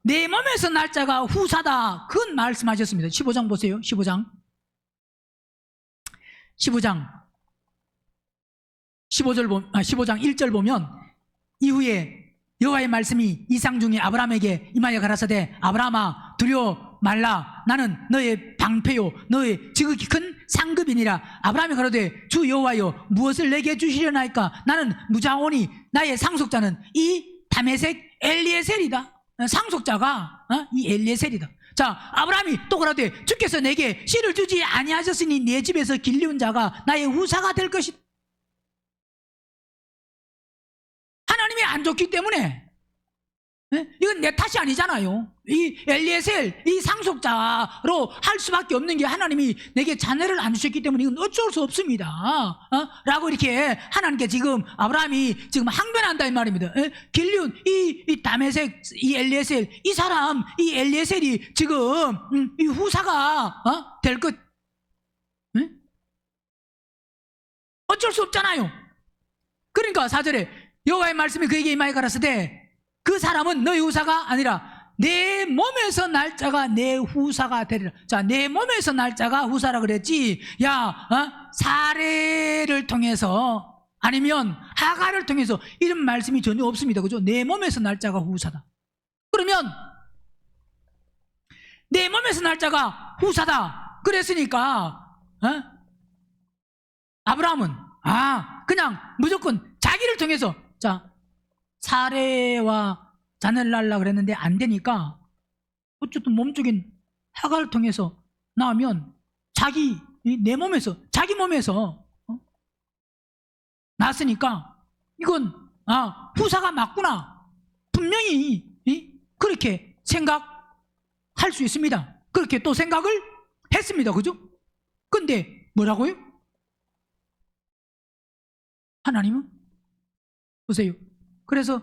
내 몸에서 날짜가 후사다. 그건 말씀하셨습니다. 15장 보세요. 15장 15장 1절 보면 이후에 여호와의 말씀이 이상 중에 아브라함에게 임하여 가라사대 아브라함아 두려워 말라 나는 너의 방패요 너의 지극히 큰 상급이니라. 아브라함이 가로되 주 여호와여 무엇을 내게 주시려나이까. 나는 무자오니 나의 상속자는 이 다메섹 엘리에셀이다. 상속자가 이 엘리에셀이다. 자, 아브라함이 또 그러되 주께서 내게 씨를 주지 아니하셨으니 내 집에서 길리운 자가 나의 후사가 될 것이다. 하나님이 안 좋기 때문에 이건 내 탓이 아니잖아요. 이 엘리에셀, 이 상속자로 할 수밖에 없는 게 하나님이 내게 자녀를 안 주셨기 때문에 이건 어쩔 수 없습니다. 라고 이렇게 하나님께 지금 아브라함이 지금 항변한다 이 말입니다. 길리운 이 다메섹, 이 엘리에셀, 이 사람, 이 엘리에셀이 지금 이 후사가 될 것 어쩔 수 없잖아요. 그러니까 4절에 여호와의 말씀이 그에게 임하여 가라사대 그 사람은 너의 후사가 아니라 내 몸에서 날짜가 내 후사가 되리라. 자, 내 몸에서 날짜가 후사라 그랬지. 야, 사례를 통해서 아니면 하가를 통해서 이런 말씀이 전혀 없습니다. 그죠? 내 몸에서 날짜가 후사다. 그러면 내 몸에서 날짜가 후사다. 그랬으니까 아브라함은 그냥 무조건 자기를 통해서 자 사례와 자녀를 낳으려고 그랬는데 안 되니까 어쨌든 몸적인 하가를 통해서 나오면 내 몸에서 자기 몸에서 낳았으니까 이건 후사가 맞구나 분명히 그렇게 생각할 수 있습니다. 그렇게 또 생각을 했습니다. 그죠? 근데 뭐라고요? 하나님은 보세요. 그래서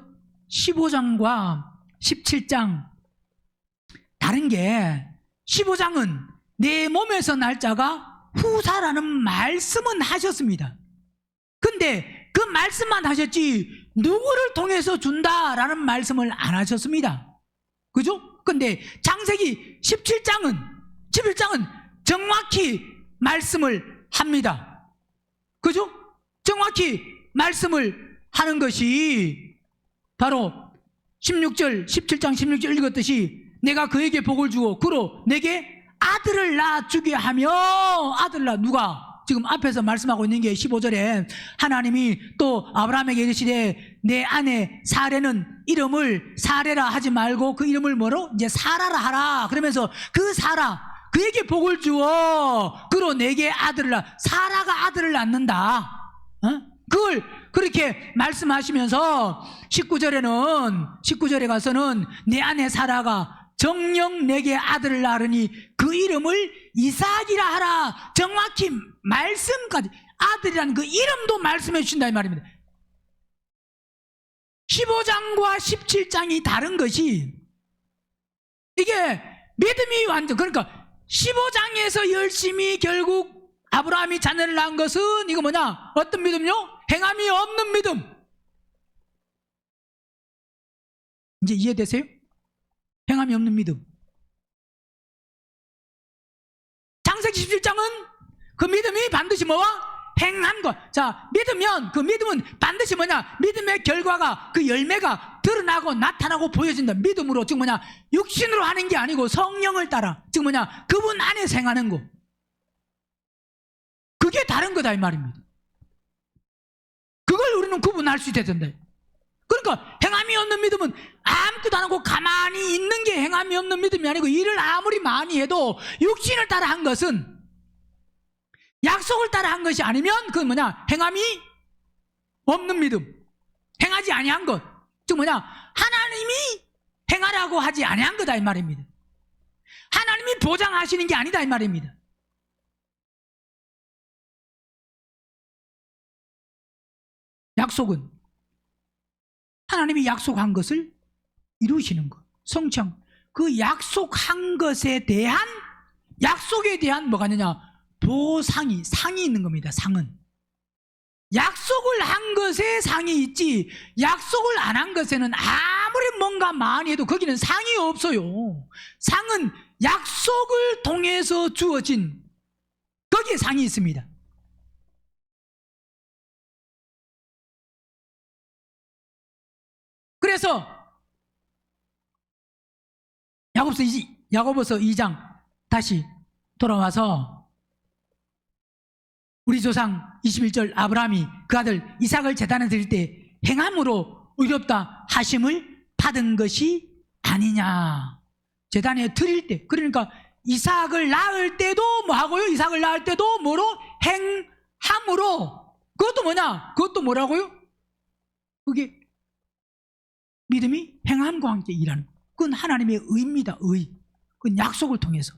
15장과 17장 다른 게 15장은 내 몸에서 날짜가 후사라는 말씀은 하셨습니다. 근데 그 말씀만 하셨지 누구를 통해서 준다라는 말씀을 안 하셨습니다. 그죠? 근데 창세기 17장은 정확히 말씀을 합니다. 그죠? 정확히 말씀을 하는 것이 바로 17장 16절 읽었듯이 내가 그에게 복을 주고 그로 내게 아들을 낳아주게 하며 아들을 낳아 누가? 지금 앞에서 말씀하고 있는 게 15절에 하나님이 또 아브라함에게 이르시되 내 아내 사레는 이름을 사레라 하지 말고 그 이름을 뭐로? 이제 사라라 하라. 그러면서 그 사라 그에게 복을 주어 그로 내게 아들을 낳아. 사라가 아들을 낳는다. 그걸 그렇게 말씀하시면서 19절에 가서는 내 아내 사라가 정녕 내게 아들을 낳으니 그 이름을 이삭이라 하라. 정확히 말씀까지 아들이라는 그 이름도 말씀해 주신다 이 말입니다. 15장과 17장이 다른 것이 이게 믿음이 완전 그러니까 15장에서 열심히 결국 아브라함이 자녀를 낳은 것은 이거 뭐냐? 어떤 믿음요? 행함이 없는 믿음. 이제 이해되세요? 행함이 없는 믿음. 창세기 17장은 그 믿음이 반드시 뭐와? 행함과. 자, 믿으면 그 믿음은 반드시 뭐냐? 믿음의 결과가 그 열매가 드러나고 나타나고 보여진다. 믿음으로 즉 뭐냐? 육신으로 하는 게 아니고 성령을 따라 즉 뭐냐? 그분 안에서 행하는 거. 그게 다른 거다 이 말입니다. 그걸 우리는 구분할 수 있어야 된다. 그러니까 행함이 없는 믿음은 아무것도 안 하고 가만히 있는 게 행함이 없는 믿음이 아니고 일을 아무리 많이 해도 육신을 따라 한 것은 약속을 따라 한 것이 아니면 그건 뭐냐? 행함이 없는 믿음. 행하지 아니한 것. 즉 뭐냐? 하나님이 행하라고 하지 아니한 거다 이 말입니다. 하나님이 보장하시는 게 아니다 이 말입니다. 약속은 하나님이 약속한 것을 이루시는 것, 성취한 그 약속한 것에 대한 약속에 대한 뭐가 있느냐? 보상이 상이 있는 겁니다. 상은 약속을 한 것에 상이 있지 약속을 안 한 것에는 아무리 뭔가 많이 해도 거기는 상이 없어요. 상은 약속을 통해서 주어진 거기에 상이 있습니다. 그래서 야고보서 2장 다시 돌아와서 우리 조상 21절 아브라함이 그 아들 이삭을 제단에 드릴 때 행함으로 의롭다 하심을 받은 것이 아니냐. 제단에 드릴 때, 그러니까 이삭을 낳을 때도 뭐 하고요? 이삭을 낳을 때도 뭐로? 행함으로. 그것도 뭐냐? 그것도 뭐라고요? 그게 믿음이 행함과 함께 일하는 거. 그건 하나님의 의입니다. 의. 그건 약속을 통해서.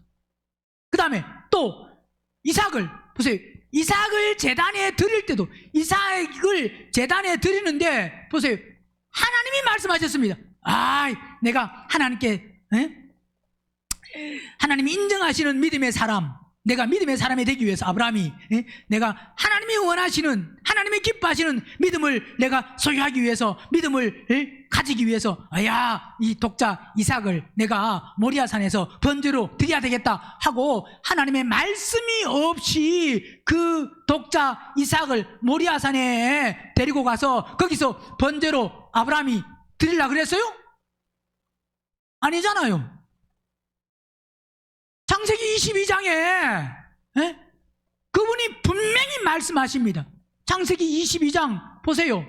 그 다음에 또 이삭을 보세요. 이삭을 제단에 드릴 때도 이삭을 제단에 드리는데 보세요. 하나님이 말씀하셨습니다. 내가 하나님께 하나님이 인정하시는 믿음의 사람, 내가 믿음의 사람이 되기 위해서 아브라함이 내가 하나님이 원하시는 하나님이 기뻐하시는 믿음을 내가 소유하기 위해서 믿음을 가지기 위해서 이 독자 이삭을 내가 모리아산에서 번제로 드려야 되겠다 하고 하나님의 말씀이 없이 그 독자 이삭을 모리아산에 데리고 가서 거기서 번제로 아브라함이 드리려고 그랬어요? 아니잖아요. 창세기 22장에 그분이 분명히 말씀하십니다. 창세기 22장 보세요.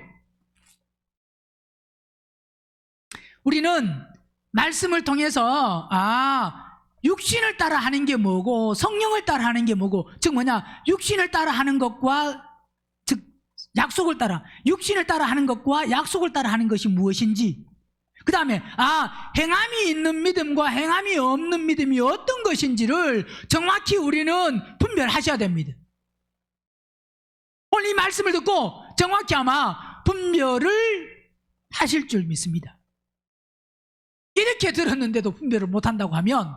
우리는 말씀을 통해서 육신을 따라 하는 게 뭐고 성령을 따라 하는 게 뭐고, 즉 뭐냐, 육신을 따라 하는 것과 즉 약속을 따라, 육신을 따라 하는 것과 약속을 따라 하는 것이 무엇인지, 그 다음에 행함이 있는 믿음과 행함이 없는 믿음이 어떤 것인지를 정확히 우리는 분별하셔야 됩니다. 오늘 이 말씀을 듣고 정확히 아마 분별을 하실 줄 믿습니다. 이렇게 들었는데도 분별을 못한다고 하면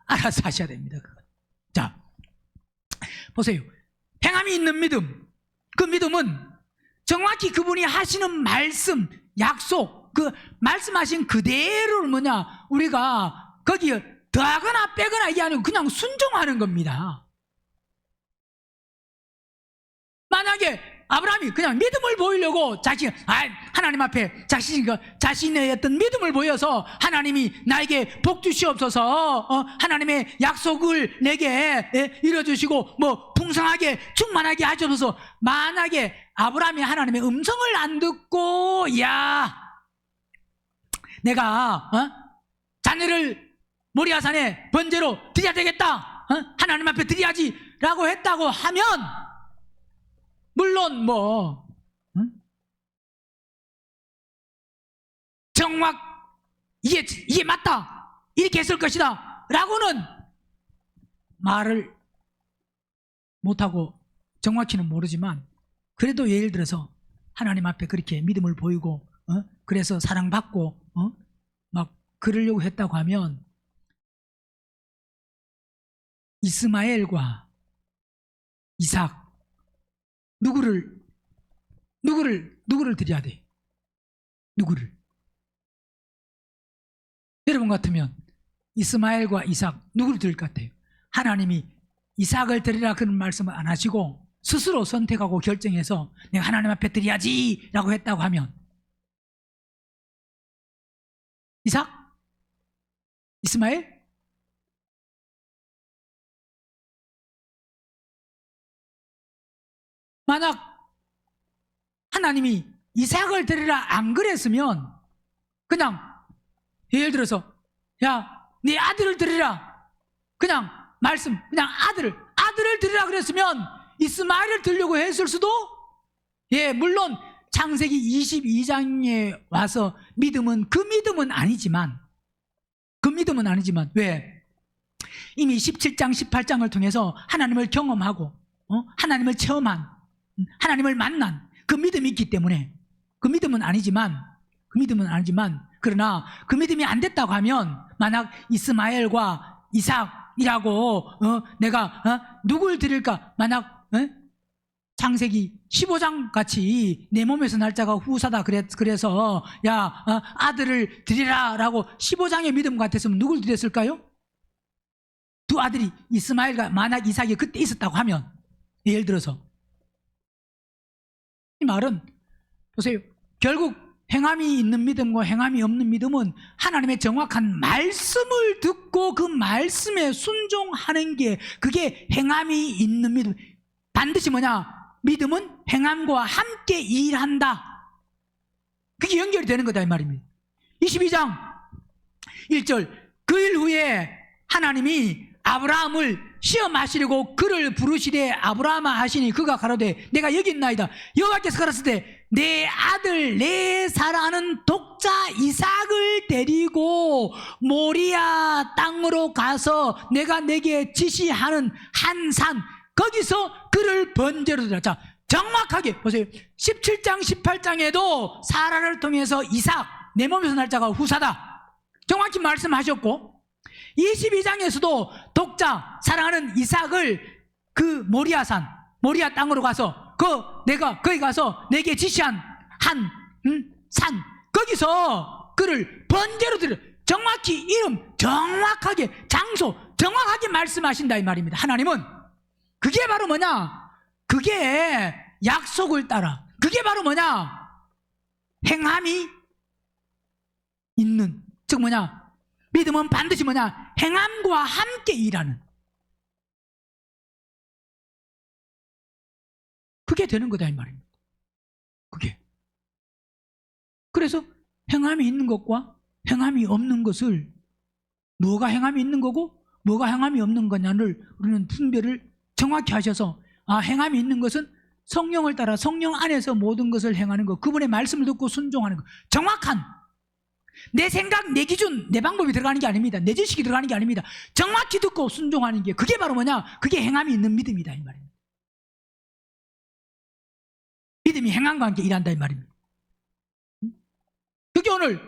알아서 하셔야 됩니다. 자, 보세요. 행함이 있는 믿음, 그 믿음은 정확히 그분이 하시는 말씀, 약속, 그 말씀하신 그대로를 우리가 거기에 더하거나 빼거나 이게 아니고 그냥 순종하는 겁니다. 만약에 아브라함이 그냥 믿음을 보이려고 하나님 앞에 자신의 어떤 믿음을 보여서 하나님이 나에게 복 주시옵소서, 하나님의 약속을 내게 이뤄주시고 풍성하게 충만하게 하셔서, 만약에 아브라함이 하나님의 음성을 안 듣고 내가 자녀를 모리아산에 번제로 드려야 되겠다, 하나님 앞에 드려야지 라고 했다고 하면, 물론 이게 맞다, 이렇게 했을 것이다 라고는 말을 못하고 정확히는 모르지만, 그래도 예를 들어서 하나님 앞에 그렇게 믿음을 보이고 그래서 사랑받고 막 그러려고 했다고 하면, 이스마엘과 이삭 누구를 드려야 돼? 누구를? 여러분 같으면 이스마엘과 이삭 누구를 드릴 것 같아요? 하나님이 이삭을 드리라 그런 말씀을 안 하시고 스스로 선택하고 결정해서 내가 하나님 앞에 드려야지 라고 했다고 하면, 이삭? 이스마엘? 만약 하나님이 이삭을 드리라 안 그랬으면 그냥 예를 들어서 네 아들을 드리라, 그냥 아들을 드리라 그랬으면 이스마엘을 드리려고 했을 수도, 물론 창세기 22장에 와서 그 믿음은 아니지만 왜? 이미 17장 18장을 통해서 하나님을 경험하고 하나님을 체험한, 하나님을 만난 그 믿음이 있기 때문에 그 믿음은 아니지만 그러나 그 믿음이 안 됐다고 하면, 만약 이스마엘과 이삭이라고 내가 누굴 드릴까, 만약 창세기 15장 같이 내 몸에서 날짜가 후사다 그래서 야 아들을 드리라 라고 15장의 믿음 같았으면 누굴 드렸을까요? 두 아들이 이스마엘과 만약 이삭이 그때 있었다고 하면, 예를 들어서 이 말은 보세요, 결국 행함이 있는 믿음과 행함이 없는 믿음은 하나님의 정확한 말씀을 듣고 그 말씀에 순종하는 게, 그게 행함이 있는 믿음. 반드시 뭐냐? 믿음은 행함과 함께 일한다. 그게 연결이 되는 거다 이 말입니다. 22장 1절, 그 일 후에 하나님이 아브라함을 시험하시려고 그를 부르시되 아브라함아 하시니 그가 가로되 내가 여기 있나이다. 여호와께서 가라사대 때 내 아들 내 사랑하는 독자 이삭을 데리고 모리아 땅으로 가서 내가 내게 지시하는 한 산, 거기서 그를 번제로 드리라. 자, 정확하게 보세요. 17장 18장에도 사라를 통해서 이삭, 내 몸에서 날짜가 후사다 정확히 말씀하셨고, 22장에서도 독자 사랑하는 이삭을 그 모리아산, 모리아 땅으로 가서 내가 거기 가서 내게 지시한 한 산, 거기서 그를 번제로 드려. 정확히 이름, 정확하게 장소, 정확하게 말씀하신다 이 말입니다. 하나님은 그게 바로 뭐냐? 그게 약속을 따라, 그게 바로 뭐냐? 행함이 있는, 즉 뭐냐? 믿음은 반드시 뭐냐? 행함과 함께 일하는, 그게 되는 거다 이 말입니다. 그게. 그래서 행함이 있는 것과 행함이 없는 것을, 뭐가 행함이 있는 거고 뭐가 행함이 없는 거냐를 우리는 분별을 정확히 하셔서, 행함이 있는 것은 성령을 따라 성령 안에서 모든 것을 행하는 것, 그분의 말씀을 듣고 순종하는 것, 정확한 내 생각, 내 기준, 내 방법이 들어가는 게 아닙니다. 내 지식이 들어가는 게 아닙니다. 정확히 듣고 순종하는 게, 그게 바로 뭐냐? 그게 행함이 있는 믿음이다 이 말입니다. 믿음이 행함과 함께 일한다 이 말입니다. 그게 오늘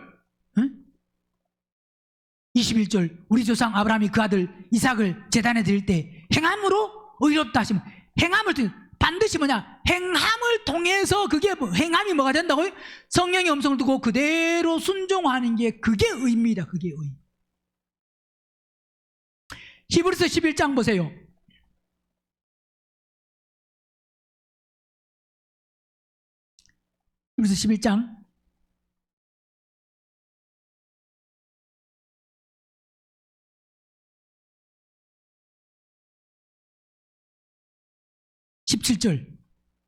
21절, 우리 조상 아브라함이 그 아들 이삭을 제단에 드릴 때 행함으로 의롭다 하시면, 행함을 반드시 뭐냐? 행함을 통해서, 그게 행함이 뭐가 된다고요? 성령의 음성을 듣고 그대로 순종하는 게, 그게 의입니다. 그게 의. 히브리서 11장 보세요. 히브리서 11장 17절,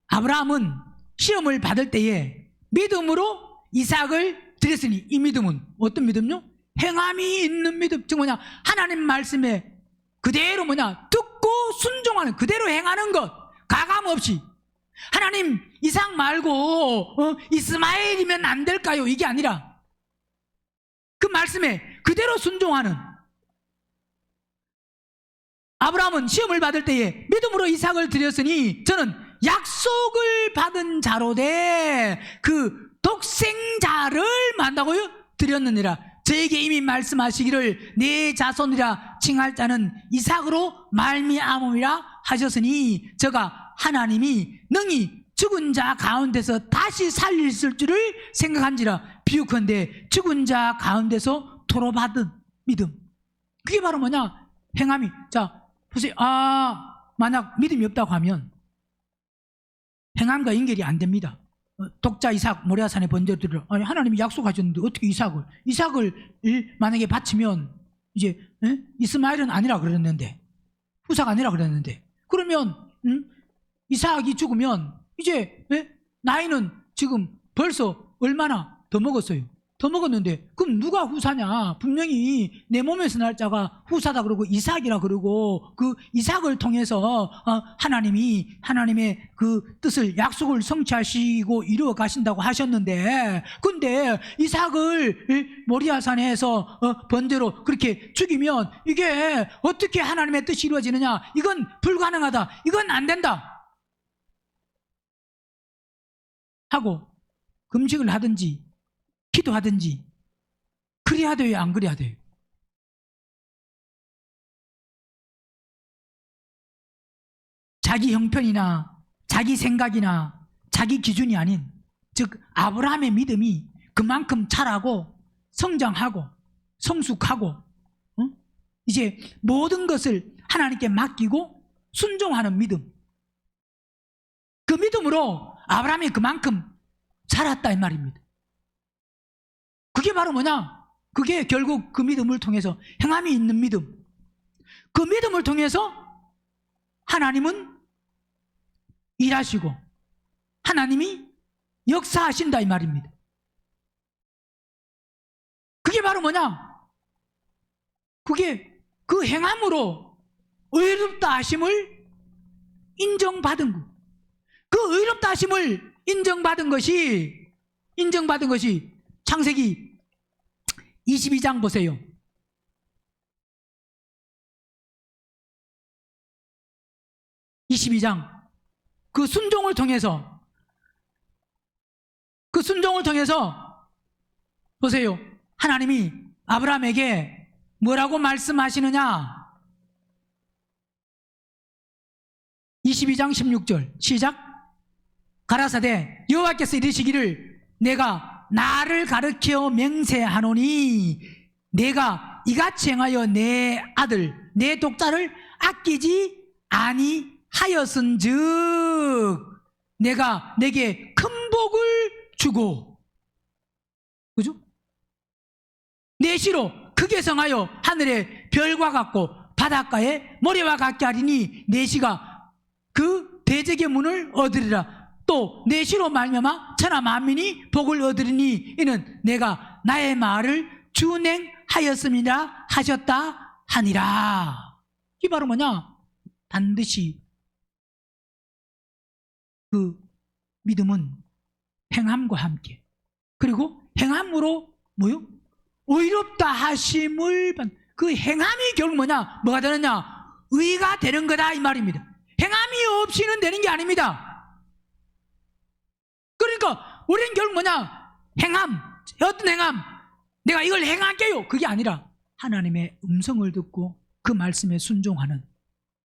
아브라함은 시험을 받을 때에 믿음으로 이삭을 드렸으니, 이 믿음은 어떤 믿음요? 행함이 있는 믿음. 즉 뭐냐? 하나님 말씀에 그대로 뭐냐? 듣고 순종하는, 그대로 행하는 것, 가감 없이. 하나님 이삭 말고 이스마엘이면 안 될까요? 이게 아니라 그 말씀에 그대로 순종하는. 아브라함은 시험을 받을 때에 믿음으로 이삭을 드렸으니 저는 약속을 받은 자로 돼 그 독생자를 만다고요? 드렸느니라. 저에게 이미 말씀하시기를 내 자손이라 칭할 자는 이삭으로 말미암음이라 하셨으니, 저가 하나님이 능히 죽은 자 가운데서 다시 살리실 줄을 생각한지라. 비유컨대 죽은 자 가운데서 토로받은 믿음, 그게 바로 뭐냐? 행함이. 자 보세요. 만약 믿음이 없다고 하면 행함과 연결이 안 됩니다. 독자 이삭 모리아산에 번제로 드리라. 아니, 하나님이 약속하셨는데 어떻게 이삭을 만약에 바치면 이제 이스마엘은 아니라 그랬는데, 후사가 아니라 그랬는데, 그러면 이삭이 죽으면 이제 나이는 지금 벌써 얼마나 더 먹었어요? 더 먹었는데, 그럼 누가 후사냐? 분명히 내 몸에서 날짜가 후사다 그러고 이삭이라 그러고, 그 이삭을 통해서 하나님의 그 뜻을, 약속을 성취하시고 이루어 가신다고 하셨는데, 근데 이삭을 모리아산에서 번제로 그렇게 죽이면 이게 어떻게 하나님의 뜻이 이루어지느냐? 이건 불가능하다, 이건 안 된다 하고 금식을 하든지 기도하든지 그래야 돼요, 안 그래야 돼요? 자기 형편이나 자기 생각이나 자기 기준이 아닌, 즉 아브라함의 믿음이 그만큼 자라고 성장하고 성숙하고 이제 모든 것을 하나님께 맡기고 순종하는 믿음, 그 믿음으로 아브라함이 그만큼 자랐다 이 말입니다. 그게 바로 뭐냐? 그게 결국 그 믿음을 통해서 행함이 있는 믿음, 그 믿음을 통해서 하나님은 일하시고 하나님이 역사하신다 이 말입니다. 그게 바로 뭐냐? 그게 그 행함으로 의롭다 하심을 인정받은 것. 그 의롭다 하심을 인정받은 것이 창세기 22장 보세요. 22장 그 순종을 통해서 보세요. 하나님이 아브라함에게 뭐라고 말씀하시느냐? 22장 16절 시작. 가라사대 여호와께서 이르시기를 내가 나를 가르쳐 맹세하노니 내가 이같이 행하여 내 아들 내 독자를 아끼지 아니하였은즉 내가 내게 큰 복을 주고, 그죠? 내 시로 크게 성하여 하늘의 별과 같고 바닷가의 모래와 같게 하리니 내 시가 그 대적의 문을 얻으리라. 또 내 시로 말미암아 천하 만민이 복을 얻으리니 이는 내가 나의 말을 준행하였음이라 하셨다 하니라. 이게 바로 뭐냐? 반드시 그 믿음은 행함과 함께, 그리고 행함으로 뭐요? 의롭다 하심을 그 행함이 결국 뭐냐? 뭐가 되느냐? 의가 되는 거다 이 말입니다. 행함이 없이는 되는 게 아닙니다. 그러니까 우리는 결국 뭐냐? 행함, 어떤 행함? 내가 이걸 행할게요, 그게 아니라 하나님의 음성을 듣고 그 말씀에 순종하는,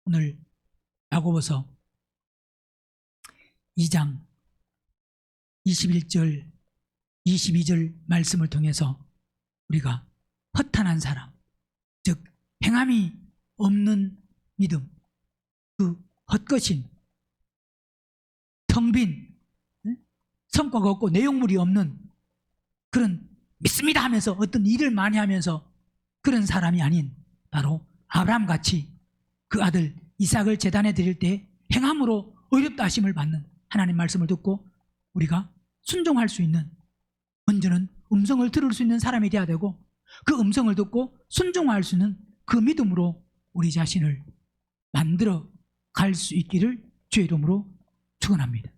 오늘 야고보서 2장 21절 22절 말씀을 통해서 우리가 허탄한 사람, 즉 행함이 없는 믿음, 그 헛것인 텅 빈 성과가 없고 내용물이 없는 그런 믿습니다 하면서 어떤 일을 많이 하면서 그런 사람이 아닌 바로 아브라함같이 그 아들 이삭을 제단에 드릴 때 행함으로 의롭다 하심을 받는 하나님 말씀을 듣고 우리가 순종할 수 있는, 먼저는 음성을 들을 수 있는 사람이 되어야 되고, 그 음성을 듣고 순종할 수 있는 그 믿음으로 우리 자신을 만들어 갈 수 있기를 주의 이름으로 축원합니다.